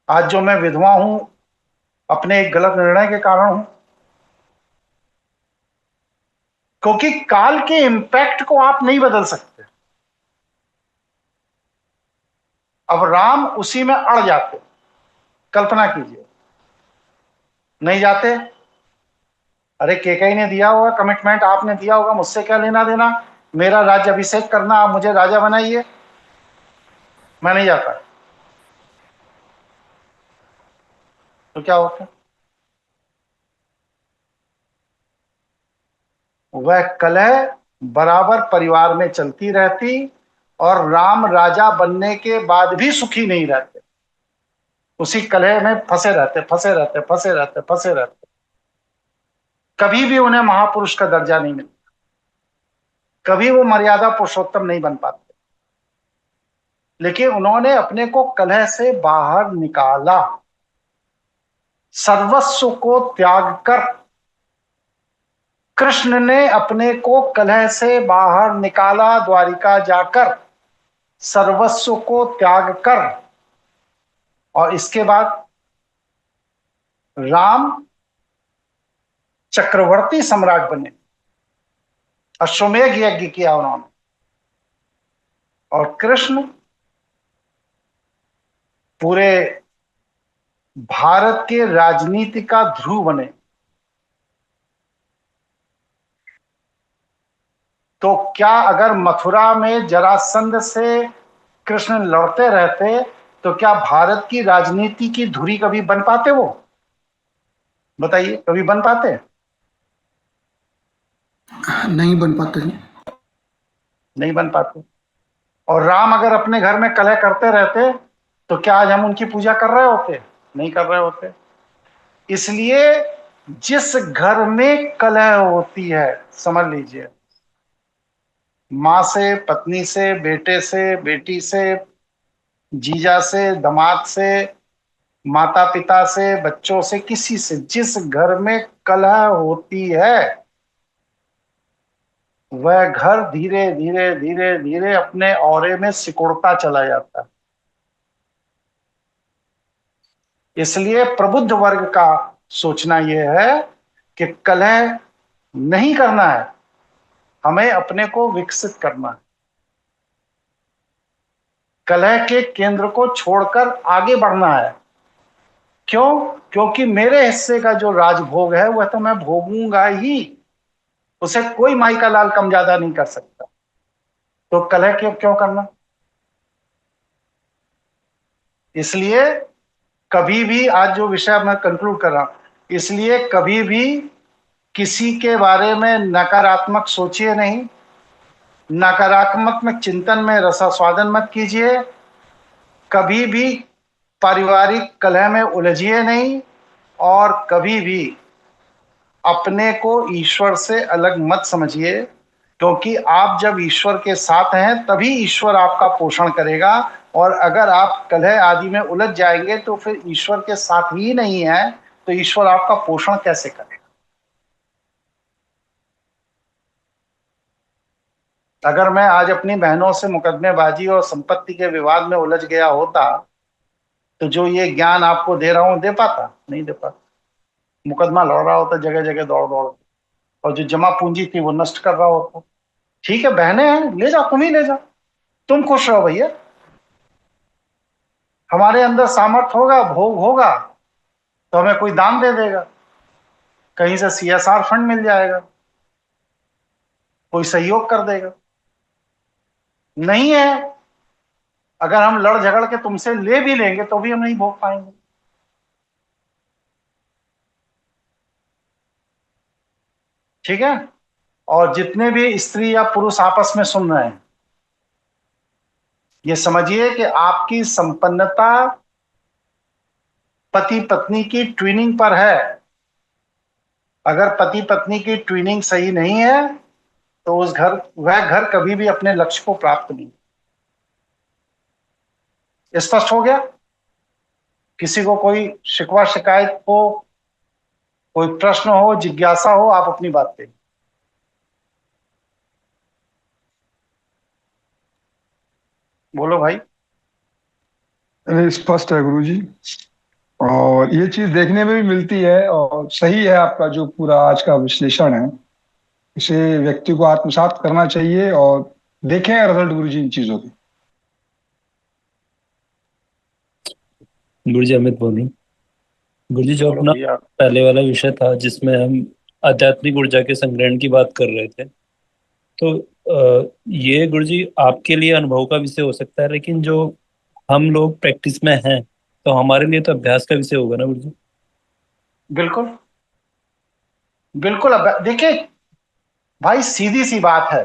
A: आज जो मैं विधवा हूं अपने एक गलत निर्णय के कारण हूं। क्योंकि काल के इंपैक्ट को आप नहीं बदल सकते। अब राम उसी में अड़ जाते, कल्पना कीजिए, नहीं जाते, अरे कैकेयी ने दिया होगा कमिटमेंट, आपने दिया होगा, मुझसे क्या लेना देना, मेरा राज्य अभिषेक करना, आप मुझे राजा बनाइए, मैं नहीं जाता। तो क्या होता? वह कलह बराबर परिवार में चलती रहती और राम राजा बनने के बाद भी सुखी नहीं रहते, उसी कलह में फंसे रहते, फंसे रहते, फंसे रहते, फंसे रहते। कभी भी उन्हें महापुरुष का दर्जा नहीं मिलता, कभी वो मर्यादा पुरुषोत्तम नहीं बन पाते। लेकिन उन्होंने अपने को कलह से बाहर निकाला, सर्वस्व को त्याग कर। कृष्ण ने अपने को कलह से बाहर निकाला, द्वारिका जाकर सर्वस्व को त्याग कर। और इसके बाद राम चक्रवर्ती सम्राट बने, अश्वमेध यज्ञ किया उन्होंने, और कृष्ण पूरे भारत के राजनीति का ध्रुव बने। तो क्या अगर मथुरा में जरासंध से कृष्ण लड़ते रहते तो क्या भारत की राजनीति की धुरी कभी बन पाते वो? बताइए, कभी बन पाते हैं?
C: नहीं बन पाता जी।
A: नहीं बन पाते। और राम अगर अपने घर में कलह करते रहते तो क्या आज हम उनकी पूजा कर रहे होते? नहीं कर रहे होते। इसलिए जिस घर में कलह होती है, समझ लीजिए, माँ से, पत्नी से, बेटे से, बेटी से, जीजा से, दामाद से, माता पिता से, बच्चों से, किसी से, जिस घर में कलह होती है वह घर धीरे धीरे धीरे धीरे अपने औरे में सिकुड़ता चला जाता है। इसलिए प्रबुद्ध वर्ग का सोचना यह है कि कलह नहीं करना है, हमें अपने को विकसित करना है, कलह के केंद्र को छोड़कर आगे बढ़ना है। क्यों? क्योंकि मेरे हिस्से का जो राजभोग है वह तो मैं भोगूंगा ही, उसे कोई माई का लाल कम ज्यादा नहीं कर सकता। तो कलह क्यों करना? इसलिए कभी भी, आज जो विषय मैं कंक्लूड कर रहा हूं, इसलिए कभी भी किसी के बारे में नकारात्मक सोचिए नहीं, नकारात्मक चिंतन में रसास्वादन मत कीजिए, कभी भी पारिवारिक कलह में उलझिए नहीं, और कभी भी अपने को ईश्वर से अलग मत समझिए, क्योंकि आप जब ईश्वर के साथ हैं तभी ईश्वर आपका पोषण करेगा। और अगर आप कलह आदि में उलझ जाएंगे तो फिर ईश्वर के साथ ही नहीं है तो ईश्वर आपका पोषण कैसे करेगा? अगर मैं आज अपनी बहनों से मुकदमेबाजी और संपत्ति के विवाद में उलझ गया होता तो जो ये ज्ञान आपको दे रहा हूं दे पाता? नहीं दे पाता। मुकदमा लड़ रहा होता जगह जगह दौड़ दौड़, और जो जमा पूंजी थी वो नष्ट कर रहा होता। ठीक है, बहनें हैं, ले जाओ, तुम ही ले जाओ, तुम खुश रहो भैया। हमारे अंदर सामर्थ्य होगा, भोग होगा, तो हमें कोई दान दे देगा, कहीं से CSR फंड मिल जाएगा, कोई सहयोग कर देगा। नहीं है, अगर हम लड़ झगड़ के तुमसे ले भी लेंगे तो भी हम नहीं भोग पाएंगे। ठीक है? और जितने भी स्त्री या पुरुष आपस में सुन रहे हैं, ये समझिए कि आपकी संपन्नता पति पत्नी की ट्विनिंग पर है। अगर पति पत्नी की ट्विनिंग सही नहीं है तो वह घर कभी भी अपने लक्ष्य को प्राप्त नहीं। स्पष्ट हो गया? किसी को कोई शिकवा शिकायत हो, कोई प्रश्न हो, जिज्ञासा हो, आप अपनी बात कहिए। बोलो भाई।
D: अरे स्पष्ट है गुरुजी, और ये चीज देखने में भी मिलती है, और सही है आपका जो पूरा आज का विश्लेषण है। इसे व्यक्ति को आत्मसात करना चाहिए और देखें रिजल्ट गुरुजी इन चीजों के।
B: गुरुजी अमित बोल रहा हूँ। गुरुजी, जो
A: बोलो
B: अपना
A: भैया।
B: पहले वाला विषय था जिसमें हम आध्यात्मिक ऊर्जा के संग्रहण की बात कर रहे थे, तो ये गुरुजी आपके लिए अनुभव का विषय हो सकता है, लेकिन जो हम लोग प्रैक्टिस में हैं तो हमारे लिए तो अभ्यास का विषय होगा ना गुरुजी?
A: बिल्कुल बिल्कुल। अब देखिए भाई, सीधी सी बात है,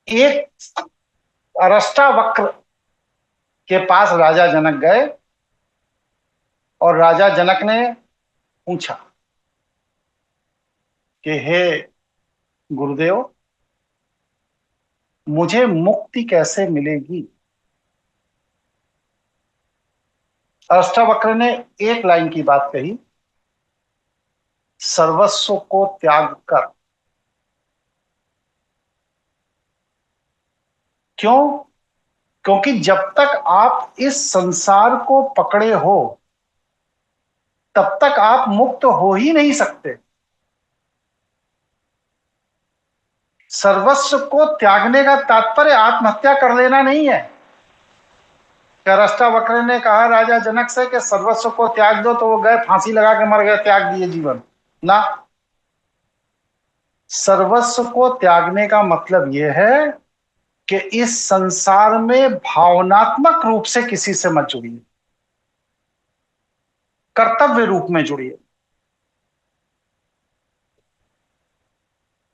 A: एक अरष्टावक्र के पास राजा जनक गए और राजा जनक ने पूछा कि हे गुरुदेव, मुझे मुक्ति कैसे मिलेगी? अष्टावक्र ने एक लाइन की बात कही, सर्वस्व को त्याग कर। क्यों? क्योंकि जब तक आप इस संसार को पकड़े हो तब तक आप मुक्त हो ही नहीं सकते। सर्वस्व को त्यागने का तात्पर्य आत्महत्या कर लेना नहीं है। अष्टावक्र ने कहा राजा जनक से कि सर्वस्व को त्याग दो, तो वो गए फांसी लगा के मर गए, त्याग दिए जीवन ना। सर्वस्व को त्यागने का मतलब यह है कि इस संसार में भावनात्मक रूप से किसी से मत जुड़िए, कर्तव्य रूप में जुड़िए।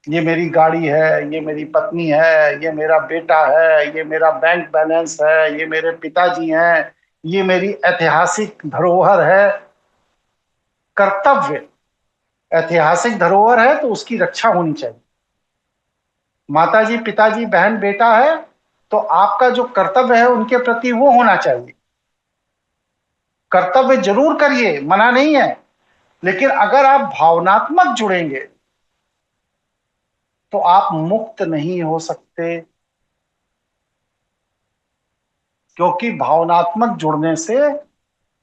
A: ये मेरी गाड़ी है, ये मेरी पत्नी है, ये मेरा बेटा है, ये मेरा बैंक बैलेंस है, ये मेरे पिताजी हैं, ये मेरी ऐतिहासिक धरोहर है। कर्तव्य, ऐतिहासिक धरोहर है तो उसकी रक्षा होनी चाहिए। माताजी, पिताजी, बहन, बेटा है तो आपका जो कर्तव्य है उनके प्रति वो होना चाहिए। कर्तव्य जरूर करिए, मना नहीं है, लेकिन अगर आप भावनात्मक जुड़ेंगे तो आप मुक्त नहीं हो सकते, क्योंकि भावनात्मक जुड़ने से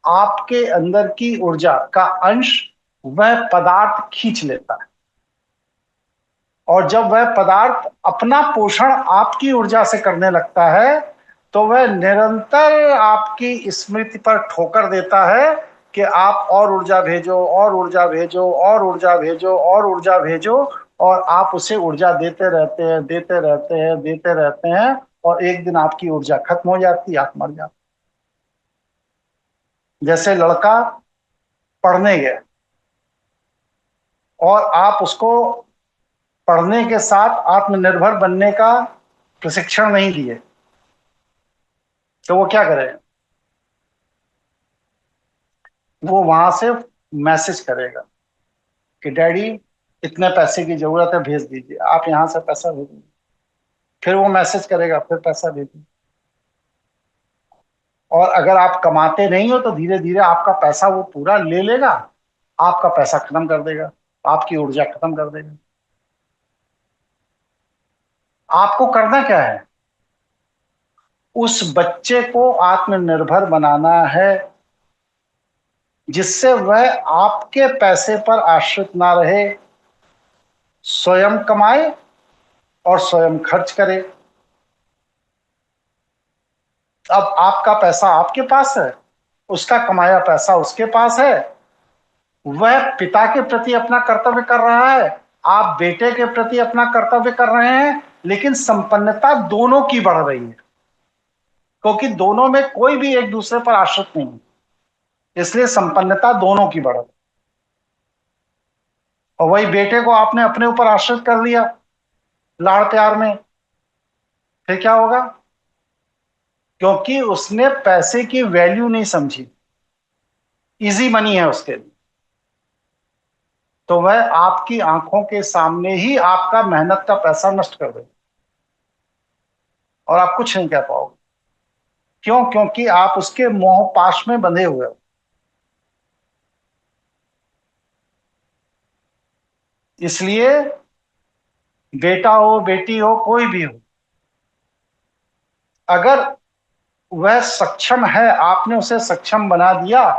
A: आपके अंदर की ऊर्जा का अंश वह पदार्थ खींच लेता है, और जब वह पदार्थ अपना पोषण आपकी ऊर्जा से करने लगता है तो वह निरंतर आपकी स्मृति पर ठोकर देता है कि आप और ऊर्जा भेजो, और ऊर्जा भेजो, और ऊर्जा भेजो, और ऊर्जा भेजो, और आप उसे ऊर्जा देते रहते हैं, देते रहते हैं, देते रहते हैं, और एक दिन आपकी ऊर्जा खत्म हो जाती है, आप मर जाते। जैसे लड़का पढ़ने गया और आप उसको पढ़ने के साथ आत्मनिर्भर बनने का प्रशिक्षण नहीं दिए तो वो क्या करेगा? वो वहां से मैसेज करेगा कि डैडी इतने पैसे की जरूरत है, भेज दीजिए, आप यहां से पैसा भेज दीजिए। फिर वो मैसेज करेगा, फिर पैसा भेजिए। और अगर आप कमाते नहीं हो तो धीरे धीरे आपका पैसा वो पूरा ले लेगा, आपका पैसा खत्म कर देगा, आपकी ऊर्जा खत्म कर देगा। आपको करना क्या है? उस बच्चे को आत्मनिर्भर बनाना है, जिससे वह आपके पैसे पर आश्रित ना रहे, स्वयं कमाए और स्वयं खर्च करे। अब आपका पैसा आपके पास है, उसका कमाया पैसा उसके पास है, वह पिता के प्रति अपना कर्तव्य कर रहा है, आप बेटे के प्रति अपना कर्तव्य कर रहे हैं, लेकिन संपन्नता दोनों की बढ़ रही है, क्योंकि दोनों में कोई भी एक दूसरे पर आश्रित नहीं है, इसलिए संपन्नता दोनों की बढ़ रही। और वही बेटे को आपने अपने ऊपर आश्रित कर लिया लाड़ प्यार में, फिर क्या होगा? क्योंकि उसने पैसे की वैल्यू नहीं समझी, इजी मनी है उसके लिए, तो वह आपकी आंखों के सामने ही आपका मेहनत का पैसा नष्ट कर देगा और आप कुछ नहीं कह पाओगे। क्यों? क्योंकि आप उसके मोह पाश में बंधे हुए हो। इसलिए बेटा हो, बेटी हो, कोई भी हो, अगर वह सक्षम है, आपने उसे सक्षम बना दिया,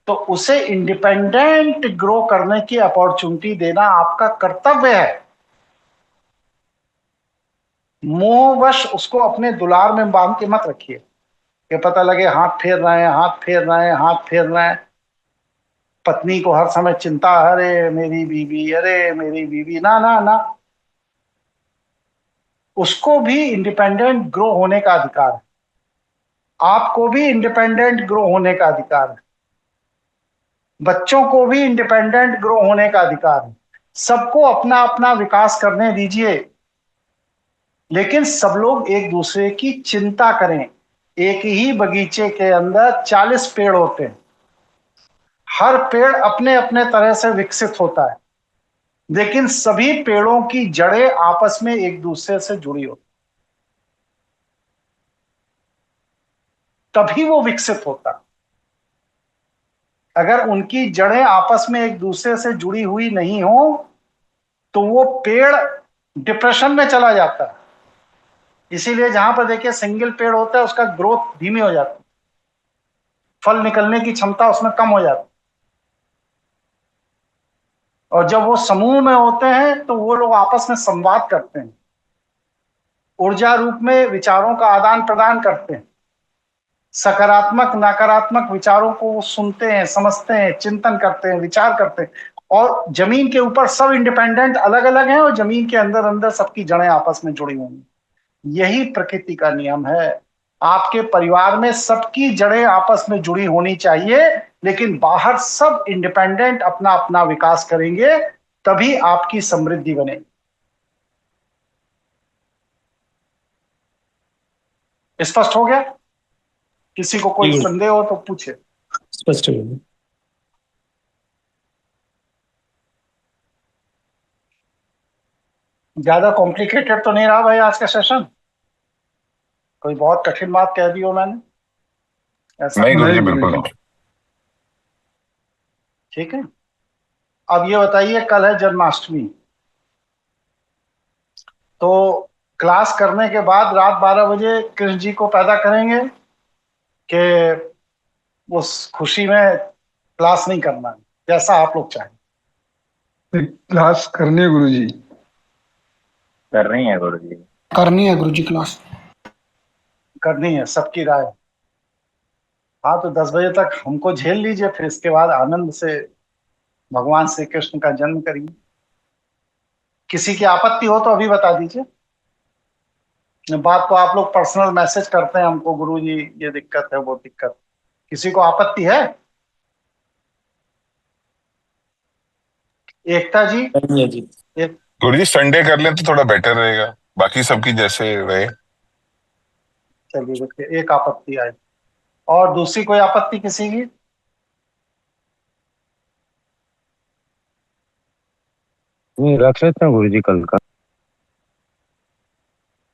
A: तो उसे इंडिपेंडेंट ग्रो करने की अपॉर्चुनिटी देना आपका कर्तव्य है। मोहवश उसको अपने दुलार में बांध के मत रखिए कि पता लगे हाथ फेर रहे हैं, हाथ फेर रहे हैं, हाथ फेर रहे हैं। पत्नी को हर समय चिंता, अरे मेरी बीवी, अरे मेरी बीवी, ना ना ना। उसको भी इंडिपेंडेंट ग्रो होने का अधिकार है, आपको भी इंडिपेंडेंट ग्रो होने का अधिकार है, बच्चों को भी इंडिपेंडेंट ग्रो होने का अधिकार है। सबको अपना अपना विकास करने दीजिए, लेकिन सब लोग एक दूसरे की चिंता करें। एक ही बगीचे के अंदर 40 पेड़ होते हैं, हर पेड़ अपने अपने तरह से विकसित होता है, लेकिन सभी पेड़ों की जड़ें आपस में एक दूसरे से जुड़ी होती, तभी वो विकसित होता। अगर उनकी जड़ें आपस में एक दूसरे से जुड़ी हुई नहीं हो तो वो पेड़ डिप्रेशन में चला जाता है। इसीलिए जहां पर देखिए सिंगल पेड़ होता है उसका ग्रोथ धीमी हो जाती है, फल निकलने की क्षमता उसमें कम हो जाती है। और जब वो समूह में होते हैं तो वो लोग आपस में संवाद करते हैं, ऊर्जा रूप में विचारों का आदान प्रदान करते हैं, सकारात्मक नकारात्मक विचारों को वो सुनते हैं, समझते हैं, चिंतन करते हैं, विचार करते हैं। और जमीन के ऊपर सब इंडिपेंडेंट अलग अलग हैं और जमीन के अंदर अंदर सबकी जड़ें आपस में जुड़ी हुई हैं। यही प्रकृति का नियम है। आपके परिवार में सबकी जड़ें आपस में जुड़ी होनी चाहिए, लेकिन बाहर सब इंडिपेंडेंट अपना अपना विकास करेंगे तभी आपकी समृद्धि बनेगी। स्पष्ट हो गया? किसी को कोई
B: जी।
A: संदेह हो तो पूछे।
B: स्पष्ट हो गया।
A: ज्यादा कॉम्प्लिकेटेड तो नहीं रहा भाई आज का सेशन? कोई बहुत कठिन बात कह दी हो मैंने? ऐसा
H: नहीं गुरुजी,
D: नहीं
H: बिल्कुल
D: गुरुजी।
H: नहीं।
A: ठीक है। अब ये बताइए, कल है जन्माष्टमी, तो क्लास करने के बाद रात 12 बजे कृष्ण जी को पैदा करेंगे कि उस खुशी में क्लास नहीं करना है? जैसा आप लोग चाहें।
D: क्लास करनी है गुरुजी।
E: कर रही है गुरुजी।
C: करनी है गुरुजी क्लास।
A: करनी है, सबकी राय। हाँ, तो 10 बजे तक हमको झेल लीजिए, फिर इसके बाद आनंद से भगवान श्री कृष्ण का जन्म करिए। किसी की आपत्ति हो तो अभी बता दीजिए। बात को आप लोग पर्सनल मैसेज करते हैं हमको, गुरु जी ये दिक्कत है, वो दिक्कत। किसी को आपत्ति है? एकता जी।
B: नहीं है जी।
A: एक,
H: गुरुजी संडे कर लें तो थोड़ा बेटर रहेगा, बाकी सबकी जैसे रहे।
A: चलिए देखिए, एक आपत्ति आई। और दूसरी कोई आपत्ति किसी की?
E: नहीं, रख लेते हैं गुरुजी कल का।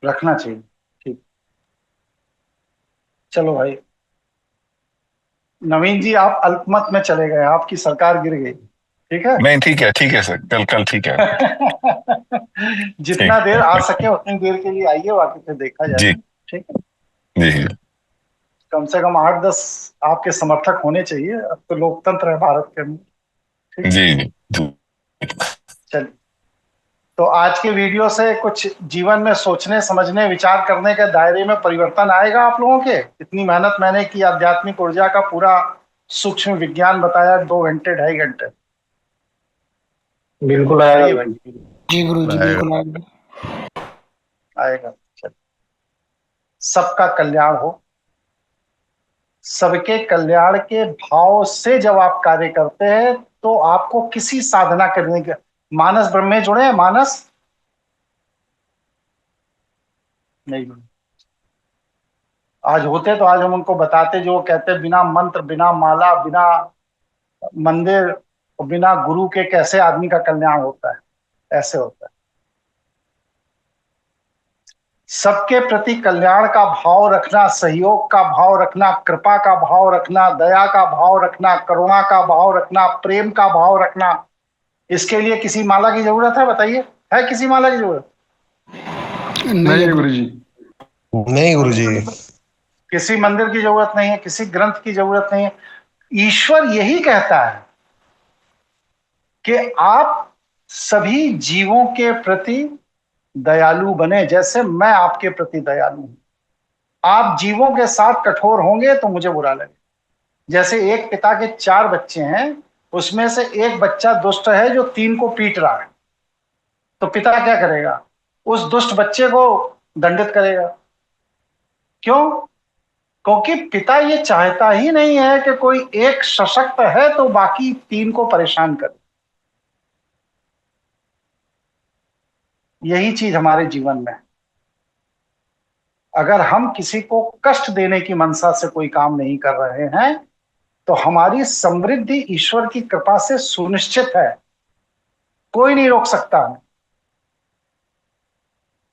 A: रखना चाहिए। ठीक। चलो भाई, नवीन जी आप अल्पमत में चले गए, आपकी सरकार गिर गई। ठीक है।
H: नहीं ठीक है सर, कल कल ठीक है।
A: जितना देर आ
H: ठीक।
A: सके उतनी देर के लिए आइए, बाकी फिर देखा
H: जी
A: जाएगा। ठीक है।
H: जी जी।
A: कम से कम 8-10 आपके समर्थक होने चाहिए, अब तो लोकतंत्र है भारत के अंदर। ठीक।
H: जी जी जी।
A: चलिए, तो आज के वीडियो से कुछ जीवन में सोचने समझने विचार करने के दायरे में परिवर्तन आएगा आप लोगों के? इतनी मेहनत मैंने की, आध्यात्मिक ऊर्जा का पूरा सूक्ष्म विज्ञान बताया 2 घंटे 2.5 घंटे।
E: बिल्कुल
A: बताइए
E: आएगा।
A: भाई।
C: जी गुरुजी
G: आएगा।
C: बिल्कुल आएगा।
A: आएगा। चलिए, सबका कल्याण हो। सबके कल्याण के भाव से जब आप कार्य करते हैं तो आपको किसी साधना करने के, मानस ब्रह्म में जुड़े हैं? मानस नहीं जुड़े? आज होते तो आज हम उनको बताते, जो कहते बिना मंत्र बिना माला बिना मंदिर और बिना गुरु के कैसे आदमी का कल्याण होता है, ऐसे होता है। सबके प्रति कल्याण का भाव रखना, सहयोग का भाव रखना, कृपा का भाव रखना, दया का भाव रखना, करुणा का भाव रखना, प्रेम का भाव रखना, इसके लिए किसी माला की जरूरत है? बताइए, है किसी माला की जरूरत?
D: नहीं है गुरुजी।
G: नहीं गुरुजी।
A: किसी मंदिर की जरूरत नहीं है, किसी ग्रंथ की जरूरत नहीं है। ईश्वर यही कहता है कि आप सभी जीवों के प्रति दयालु बने, जैसे मैं आपके प्रति दयालु हूं। आप जीवों के साथ कठोर होंगे तो मुझे बुरा लगेगा। जैसे एक पिता के 4 बच्चे हैं, उसमें से एक बच्चा दुष्ट है जो 3 को पीट रहा है, तो पिता क्या करेगा? उस दुष्ट बच्चे को दंडित करेगा। क्यों? क्योंकि पिता ये चाहता ही नहीं है कि कोई एक सशक्त है तो बाकी 3 को परेशान करे। यही चीज हमारे जीवन में है। अगर हम किसी को कष्ट देने की मनसा से कोई काम नहीं कर रहे हैं तो हमारी समृद्धि ईश्वर की कृपा से सुनिश्चित है, कोई नहीं रोक सकता है।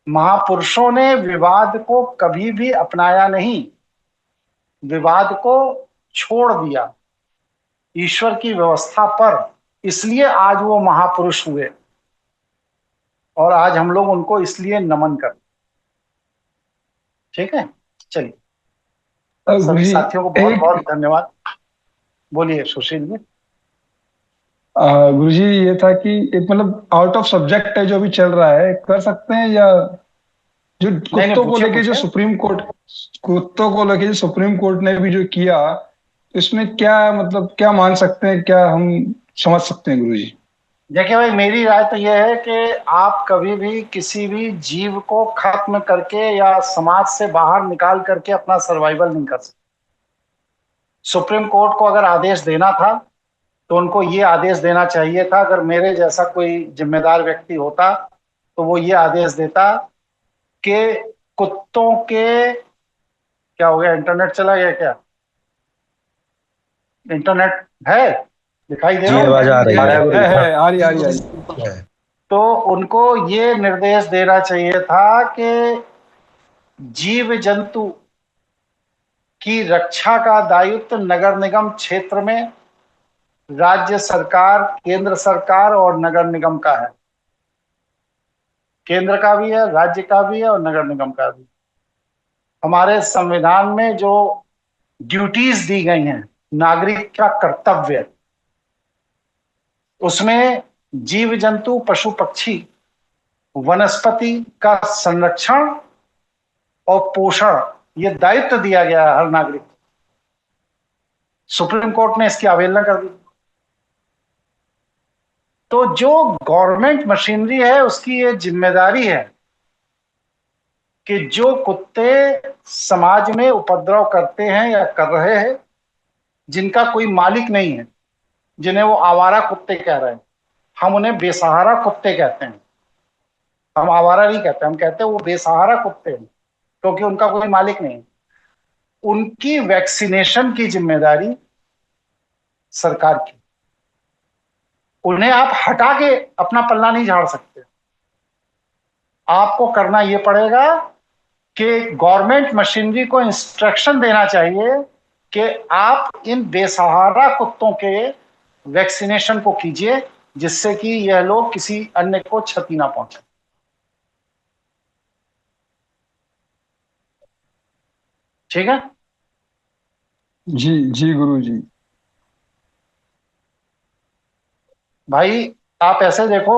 A: महापुरुषों ने विवाद को कभी भी अपनाया नहीं, विवाद को छोड़ दिया ईश्वर की व्यवस्था पर, इसलिए आज वो महापुरुष हुए और आज हम लोग उनको इसलिए नमन करते। ठीक है। चलिए, सभी
D: गुरुजी
A: साथियों को बहुत
D: एक
A: बहुत धन्यवाद। बोलिए सुशील जी।
D: गुरुजी ये था कि एक मतलब आउट ऑफ सब्जेक्ट है जो अभी चल रहा है, कर सकते हैं या जो
A: नहीं,
D: कुत्तों को
A: पूछिए,
D: लेके जो
A: पूछिए।
D: सुप्रीम कोर्ट, कुत्तों को लेके जो सुप्रीम कोर्ट ने भी जो किया, इसमें क्या मतलब क्या मान सकते हैं, क्या हम समझ सकते हैं गुरुजी?
A: देखिए भाई, मेरी राय तो यह है कि आप कभी भी किसी भी जीव को खत्म करके या समाज से बाहर निकाल करके अपना सर्वाइवल नहीं कर सकते। सुप्रीम कोर्ट को अगर आदेश देना था तो उनको ये आदेश देना चाहिए था, अगर मेरे जैसा कोई जिम्मेदार व्यक्ति होता तो वो ये आदेश देता कि कुत्तों के, क्या हो गया, इंटरनेट चला गया क्या? इंटरनेट है, दिखाई दे
E: जी
A: रहा
E: आवाज आ रही है।
D: है आ रही आ रही आ रही।
A: तो उनको ये निर्देश देना चाहिए था कि जीव जंतु की रक्षा का दायित्व नगर निगम क्षेत्र में राज्य सरकार, केंद्र सरकार और नगर निगम का है। केंद्र का भी है, राज्य का भी है और नगर निगम का भी। हमारे संविधान में जो ड्यूटीज दी गई हैं, नागरिक का कर्तव्य, उसमें जीव जंतु, पशु पक्षी, वनस्पति का संरक्षण और पोषण, ये दायित्व दिया गया है हर नागरिक। सुप्रीम कोर्ट ने इसकी अवहेलना कर दी। तो जो गवर्नमेंट मशीनरी है उसकी ये जिम्मेदारी है कि जो कुत्ते समाज में उपद्रव करते हैं या कर रहे हैं, जिनका कोई मालिक नहीं है, जिन्हें वो आवारा कुत्ते कह रहे हैं, हम उन्हें बेसहारा कुत्ते कहते हैं। हम आवारा नहीं कहते, हम कहते हैं वो बेसहारा कुत्ते हैं क्योंकि उनका कोई मालिक नहीं है। उनकी वैक्सीनेशन की जिम्मेदारी सरकार की। उन्हें आप हटा के अपना पल्ला नहीं झाड़ सकते। आपको करना यह पड़ेगा कि गवर्नमेंट मशीनरी को इंस्ट्रक्शन देना चाहिए कि आप इन बेसहारा कुत्तों के वैक्सीनेशन को कीजिए, जिससे कि यह लोग किसी अन्य को क्षति ना पहुंचे। ठीक है
D: जी जी गुरु जी।
A: भाई, आप ऐसे देखो,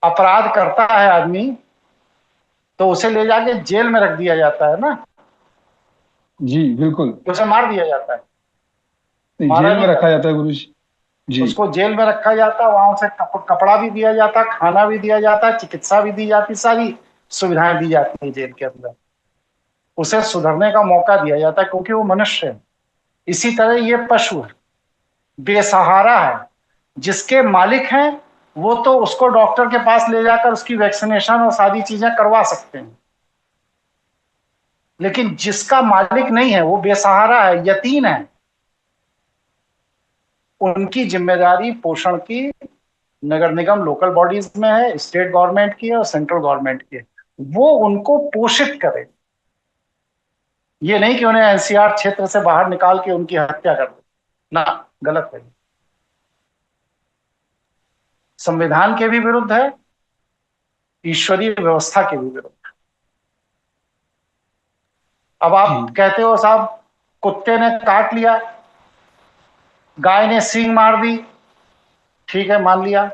A: अपराध करता है आदमी तो उसे ले जाके जेल में रख दिया जाता है ना,
D: जी बिल्कुल।
A: उसे मार दिया जाता है।
D: जेल में रखा जाता है गुरु जी। जी
A: उसको जेल में रखा जाता है, वहां उसे कपड़ा भी दिया जाता है, खाना भी दिया जाता है, चिकित्सा भी दी जाती, सारी सुविधाएं दी जाती है जेल के अंदर। उसे सुधरने का मौका दिया जाता है क्योंकि वो मनुष्य है। इसी तरह ये पशु है, बेसहारा है। जिसके मालिक हैं वो तो उसको डॉक्टर के पास ले जाकर उसकी वैक्सीनेशन और सारी चीजें करवा सकते हैं, लेकिन जिसका मालिक नहीं है, वो बेसहारा है, यतीम है, उनकी जिम्मेदारी पोषण की नगर निगम, लोकल बॉडीज में है, स्टेट गवर्नमेंट की है और सेंट्रल गवर्नमेंट की है। वो उनको पोषित करे, ये नहीं कि उन्हें एनसीआर क्षेत्र से बाहर निकाल के उनकी हत्या कर दे ना, गलत है। संविधान के भी विरुद्ध है, ईश्वरीय व्यवस्था के भी विरुद्ध है। अब आप कहते हो साहब कुत्ते ने काट लिया, गाय ने सींग मार दी, ठीक है मान लिया।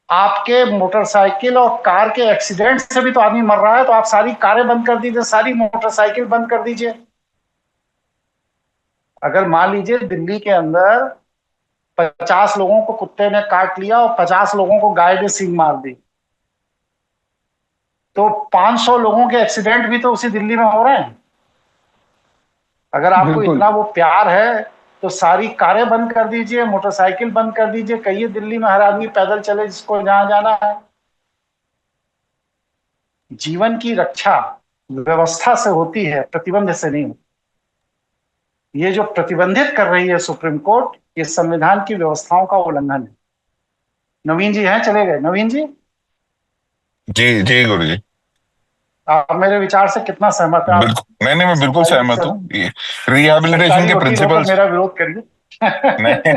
A: आपके मोटरसाइकिल और कार के एक्सीडेंट से भी तो आदमी मर रहा है, तो आप सारी कारें बंद कर दीजिए, सारी मोटरसाइकिल बंद कर दीजिए। अगर मान लीजिए दिल्ली के अंदर 50 लोगों को कुत्ते ने काट लिया और 50 लोगों को गाय ने सींग मार दी, तो 500 लोगों के एक्सीडेंट भी तो उसी दिल्ली में हो रहे हैं। अगर आपको
D: बिल्कुल।
A: इतना वो प्यार है तो सारी कारें बंद कर दीजिए, मोटरसाइकिल बंद कर दीजिए, कहिए दिल्ली में हर आदमी पैदल चले जिसको जहां जाना है। जीवन की रक्षा व्यवस्था से होती है, प्रतिबंध से नहीं होती। ये जो प्रतिबंधित कर रही है सुप्रीम कोर्ट, ये संविधान की व्यवस्थाओं का उल्लंघन है। नवीन जी हैं, चले गए नवीन जी?
H: जी जी गुरु जी।
A: आप मेरे विचार से कितना सहमत हैं आप?
H: बिल्कुल नहीं, मैं बिल्कुल सहमत हूँ। ये रिहैबिलिटेशन के प्रिंसिपल्स,
A: मेरा विरोध करिए।
H: नहीं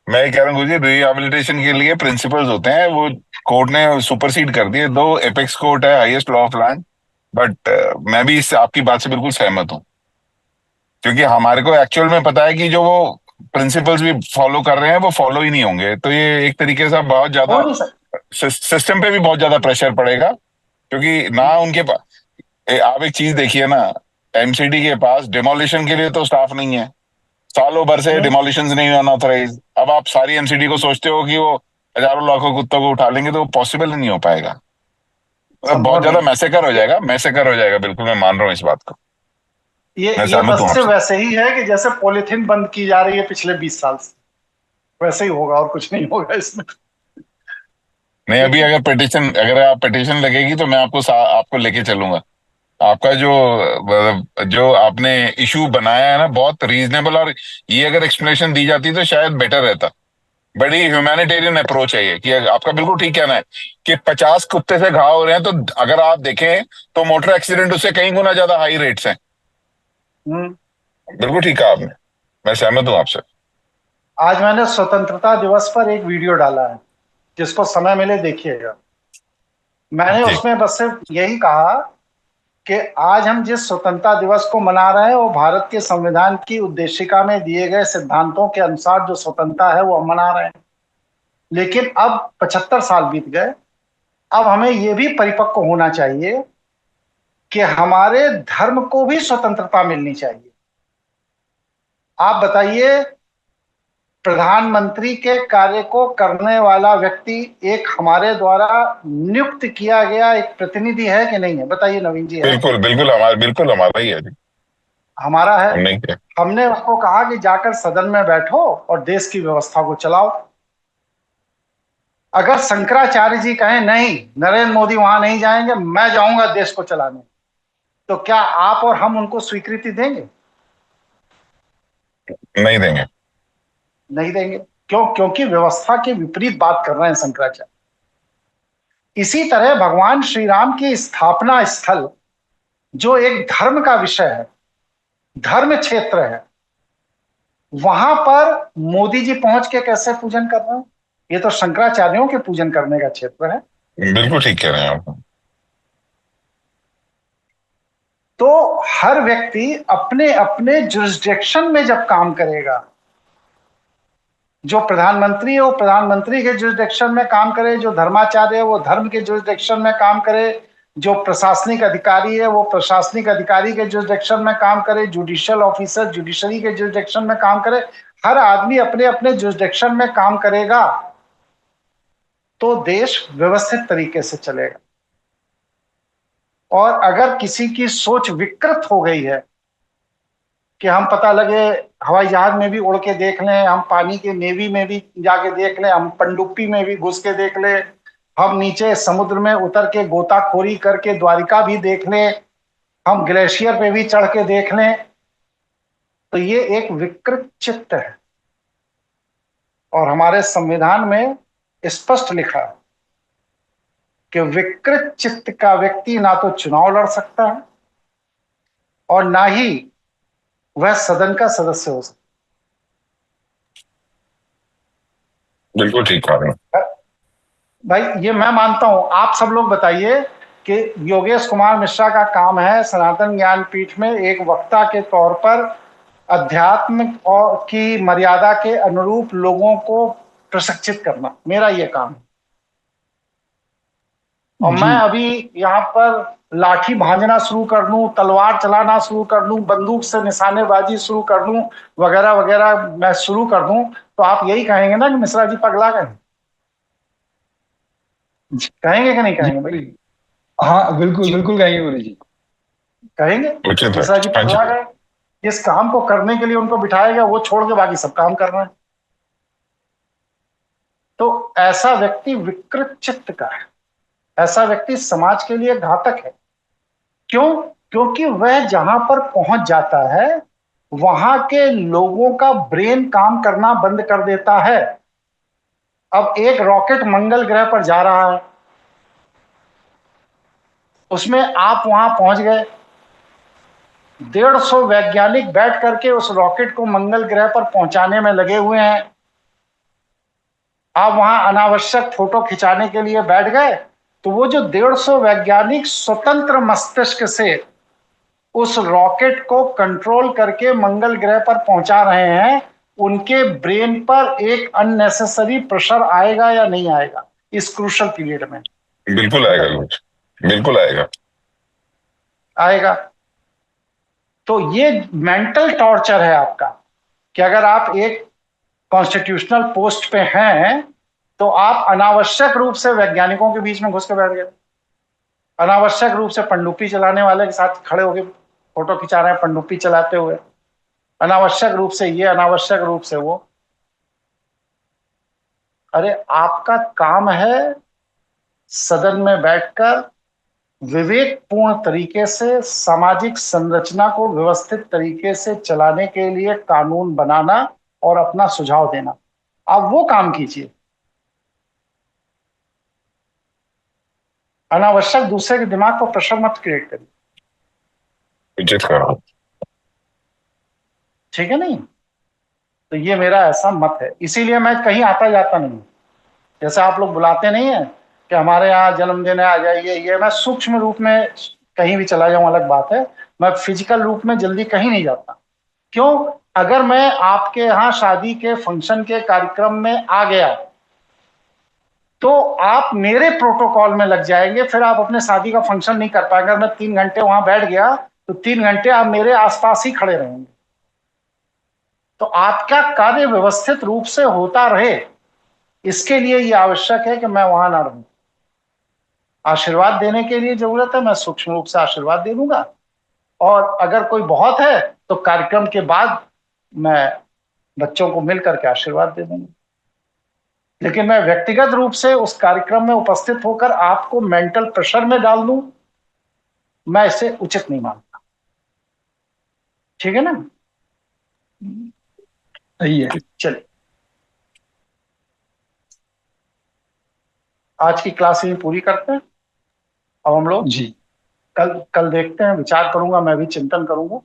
H: मैं ये कह रहा हूँ गुरु जी, रिहैबिलिटेशन के लिए प्रिंसिपल्स होते हैं, वो कोर्ट ने सुपरसीड कर दिए। दो एपेक्स कोर्ट है, highest law of land, but मैं भी इस आपकी बात से बिल्कुल सहमत हूँ, क्योंकि हमारे को एक्चुअल में पता है कि जो वो प्रिंसिपल्स भी फॉलो कर रहे हैं वो फॉलो ही नहीं होंगे। तो ये एक तरीके से बहुत ज्यादा सिस्टम पे भी बहुत ज्यादा प्रेशर पड़ेगा, क्योंकि ना उनके पास, आप एक चीज देखिए ना, एमसीडी के पास डिमोलिशन के लिए तो स्टाफ नहीं है, सालों भर से डिमोलिशन नहीं अनऑथराइज। अब आप सारी एमसीडी को सोचते हो कि वो हजारों लाखों कुत्तों को उठा लेंगे, तो वो पॉसिबल ही नहीं हो पाएगा। बहुत ज्यादा मैसेकर हो जाएगा, मैसेकर हो जाएगा। बिल्कुल मैं मान रहा हूँ इस बात को।
A: ये
H: मैं
A: ये
H: सहमत
A: बस
H: हूँ
A: से
H: आपसे।
A: वैसे ही है कि जैसे पॉलिथीन बंद की जा रही है पिछले 20 साल से, वैसे ही होगा और कुछ नहीं होगा इसमें।
H: नहीं, अभी अगर आप पिटिशन लगेगी तो मैं आपको लेके चलूंगा। आपका जो आपने इशू बनाया है ना, बहुत रीजनेबल, और ये अगर एक्सप्लेनेशन दी जाती तो शायद बेटर रहता। बड़ी ह्यूमैनिटेरियन अप्रोच है ये, कि आपका बिल्कुल ठीक कहना है कि 50 कुत्ते से घाव हो रहे हैं, तो अगर आप देखें तो मोटर एक्सीडेंट उससे कई गुना ज्यादा हाई रेट्स हैं।
A: हम्म।
H: बिल्कुल ठीक कहा आपने, मैं सहमत हूं आपसे।
A: आज मैंने स्वतंत्रता दिवस पर एक वीडियो डाला है, जिसको समय मिले देखिएगा। मैंने
H: जी
A: उसमें बस सिर्फ यही कहा कि आज हम जिस स्वतंत्रता दिवस को मना रहे हैं वो भारत के संविधान की उद्देशिका में दिए गए सिद्धांतों के अनुसार जो स्वतंत्रता है वो हम मना रहे हैं। लेकिन अब 75 साल बीत गए, अब हमें ये भी परिपक्व होना चाहिए कि हमारे धर्म को भी स्वतंत्रता मिलनी चाहिए। आप बताइए, प्रधानमंत्री के कार्य को करने वाला व्यक्ति एक हमारे द्वारा नियुक्त किया गया एक प्रतिनिधि है कि नहीं है? बताइए नवीन जी, है?
H: बिल्कुल हमारा ही है जी।
A: हमारा है।
H: हम नहीं किया।
A: हमने उसको कहा कि जाकर सदन में बैठो और देश की व्यवस्था को चलाओ। अगर शंकराचार्य जी कहें नहीं, नरेंद्र मोदी वहां नहीं जाएंगे, मैं जाऊंगा देश को चलाने, तो क्या आप और हम उनको स्वीकृति देंगे?
H: नहीं देंगे।
A: नहीं देंगे। क्यों? क्योंकि व्यवस्था के विपरीत बात कर रहे हैं शंकराचार्य। इसी तरह भगवान श्री राम की स्थापना स्थल, जो एक धर्म का विषय है, धर्म क्षेत्र है, वहां पर मोदी जी पहुंच के कैसे पूजन कर रहे हैं? ये तो शंकराचार्यों के पूजन करने का क्षेत्र है।
H: बिल्कुल ठीक कह रहे हैं आप।
A: तो हर व्यक्ति अपने अपने जुरिस्डिक्शन में जब काम करेगा, जो प्रधानमंत्री है वो प्रधानमंत्री के जुरिस्डिक्शन में काम करे, जो धर्माचार्य है वो धर्म के जुरिस्डिक्शन में काम करे, जो प्रशासनिक अधिकारी है वो प्रशासनिक अधिकारी के जुरिस्डिक्शन में काम करे, जुडिशियल ऑफिसर जुडिशरी के जुरिस्डिक्शन में काम करे। हर आदमी अपने अपने जुरिस्डिक्शन में काम करेगा तो देश व्यवस्थित तरीके से चलेगा। और अगर किसी की सोच विकृत हो गई है कि हम पता लगे हवाई जहाज में भी उड़ के देख लें, हम पानी के नेवी में भी जाके देख लें, हम पनडुब्बी में भी घुस के देख लें, हम नीचे समुद्र में उतर के गोताखोरी करके द्वारिका भी देख लें, हम ग्लेशियर पे भी चढ़ के देख लें, तो ये एक विकृत चित्त है। और हमारे संविधान में स्पष्ट लिखा है कि विकृत चित्त का व्यक्ति ना तो चुनाव लड़ सकता है और ना ही वह सदन का सदस्य हो सकता।
H: बिल्कुल ठीक कह रहे हैं
A: भाई ये मैं मानता हूं। आप सब लोग बताइए कि योगेश कुमार मिश्रा का काम है सनातन ज्ञानपीठ में एक वक्ता के तौर पर अध्यात्म और की मर्यादा के अनुरूप लोगों को प्रशिक्षित करना, मेरा ये काम है। और मैं अभी यहाँ पर लाठी भांजना शुरू कर दूं, तलवार चलाना शुरू कर दूं, बंदूक से निशानेबाजी शुरू कर दूं, वगैरह वगैरह मैं शुरू कर दूं, तो आप यही कहेंगे ना कि मिश्रा जी पगला गए। कहेंगे कि नहीं कहेंगे भाई?
D: हाँ बिल्कुल बिल्कुल कहेंगे गुरु जी।
A: कहेंगे
H: उचित है।
A: मिश्रा जी
H: हाँ जी।
A: पगला गए। जिस काम को करने के लिए उनको बिठाया गया वो छोड़ के बाकी सब काम कर रहे हैं। तो ऐसा व्यक्ति विकृत चित्त का है, ऐसा व्यक्ति समाज के लिए घातक है। क्यों? क्योंकि वह जहां पर पहुंच जाता है वहां के लोगों का ब्रेन काम करना बंद कर देता है। अब एक रॉकेट मंगल ग्रह पर जा रहा है, उसमें आप वहां पहुंच गए, 150 वैज्ञानिक बैठ करके उस रॉकेट को मंगल ग्रह पर पहुंचाने में लगे हुए हैं। आप वहां अनावश्यक फोटो खिंचाने के लिए बैठ गए, तो वो जो 150 वैज्ञानिक स्वतंत्र मस्तिष्क से उस रॉकेट को कंट्रोल करके मंगल ग्रह पर पहुंचा रहे हैं, उनके ब्रेन पर एक अननेसेसरी प्रेशर आएगा या नहीं आएगा इस क्रूशल पीरियड में?
H: बिल्कुल आएगा गुरु जी, बिल्कुल आएगा।
A: आएगा। तो ये मेंटल टॉर्चर है आपका कि अगर आप एक कॉन्स्टिट्यूशनल पोस्ट पे हैं तो आप अनावश्यक रूप से वैज्ञानिकों के बीच में घुस के बैठ गए, अनावश्यक रूप से पनडुब्बी चलाने वाले के साथ खड़े हो गए फोटो खिंचा रहे हैं पनडुब्बी चलाते हुए, अनावश्यक रूप से ये, अनावश्यक रूप से वो। अरे आपका काम है सदन में बैठकर विवेकपूर्ण तरीके से सामाजिक संरचना को व्यवस्थित तरीके से चलाने के लिए कानून बनाना और अपना सुझाव देना। आप वो काम कीजिए, अनावश्यक दूसरे के दिमाग को प्रेशर मत क्रिएट करिए।
H: उचित करो।
A: ठीक है नहीं? तो ये मेरा ऐसा मत है, इसीलिए मैं कहीं आता जाता नहीं। जैसे आप लोग बुलाते नहीं है कि हमारे यहाँ जन्मदिन है आ जाइए, ये मैं सूक्ष्म रूप में कहीं भी चला जाऊं अलग बात है, मैं फिजिकल रूप में जल्दी कहीं नहीं जाता। क्यों? अगर मैं आपके यहाँ शादी के फंक्शन के कार्यक्रम में आ गया तो आप मेरे प्रोटोकॉल में लग जाएंगे, फिर आप अपने शादी का फंक्शन नहीं कर पाएंगे। अगर मैं 3 घंटे वहां बैठ गया तो 3 घंटे आप मेरे आसपास ही खड़े रहेंगे। तो आपका कार्य व्यवस्थित रूप से होता रहे, इसके लिए ये आवश्यक है कि मैं वहां ना रहूं। आशीर्वाद देने के लिए जरूरत है, मैं सूक्ष्म रूप से आशीर्वाद दे दूंगा, और अगर कोई बहुत है तो कार्यक्रम के बाद मैं बच्चों को मिल करके आशीर्वाद दे दूंगा। लेकिन मैं व्यक्तिगत रूप से उस कार्यक्रम में उपस्थित होकर आपको मेंटल प्रेशर में डाल दूं, मैं इसे उचित नहीं मानता। ठीक है ना?
D: सही है।
A: चलिए, आज की क्लास ही पूरी करते हैं। अब हम लोग
D: जी
A: कल देखते हैं, विचार करूंगा, मैं भी चिंतन करूंगा।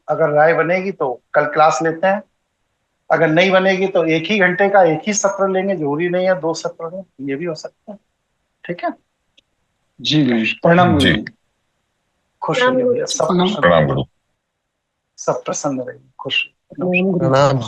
A: अगर राय बनेगी तो कल क्लास लेते हैं, अगर नहीं बनेगी तो 1 ही घंटे का 1 ही सत्र लेंगे, जरूरी नहीं है 2 सत्र लें, ये भी हो सकता है। ठीक है?
D: जी गुरु जी, प्रणाम गुरु
H: जी।
D: जी।
A: खुश रहिए भैया, सब
C: प्रणाम।
A: प्रसन्न
H: प्रणाम गुरु।
A: सब प्रसन्न रहिए, खुश।
G: प्रणाम।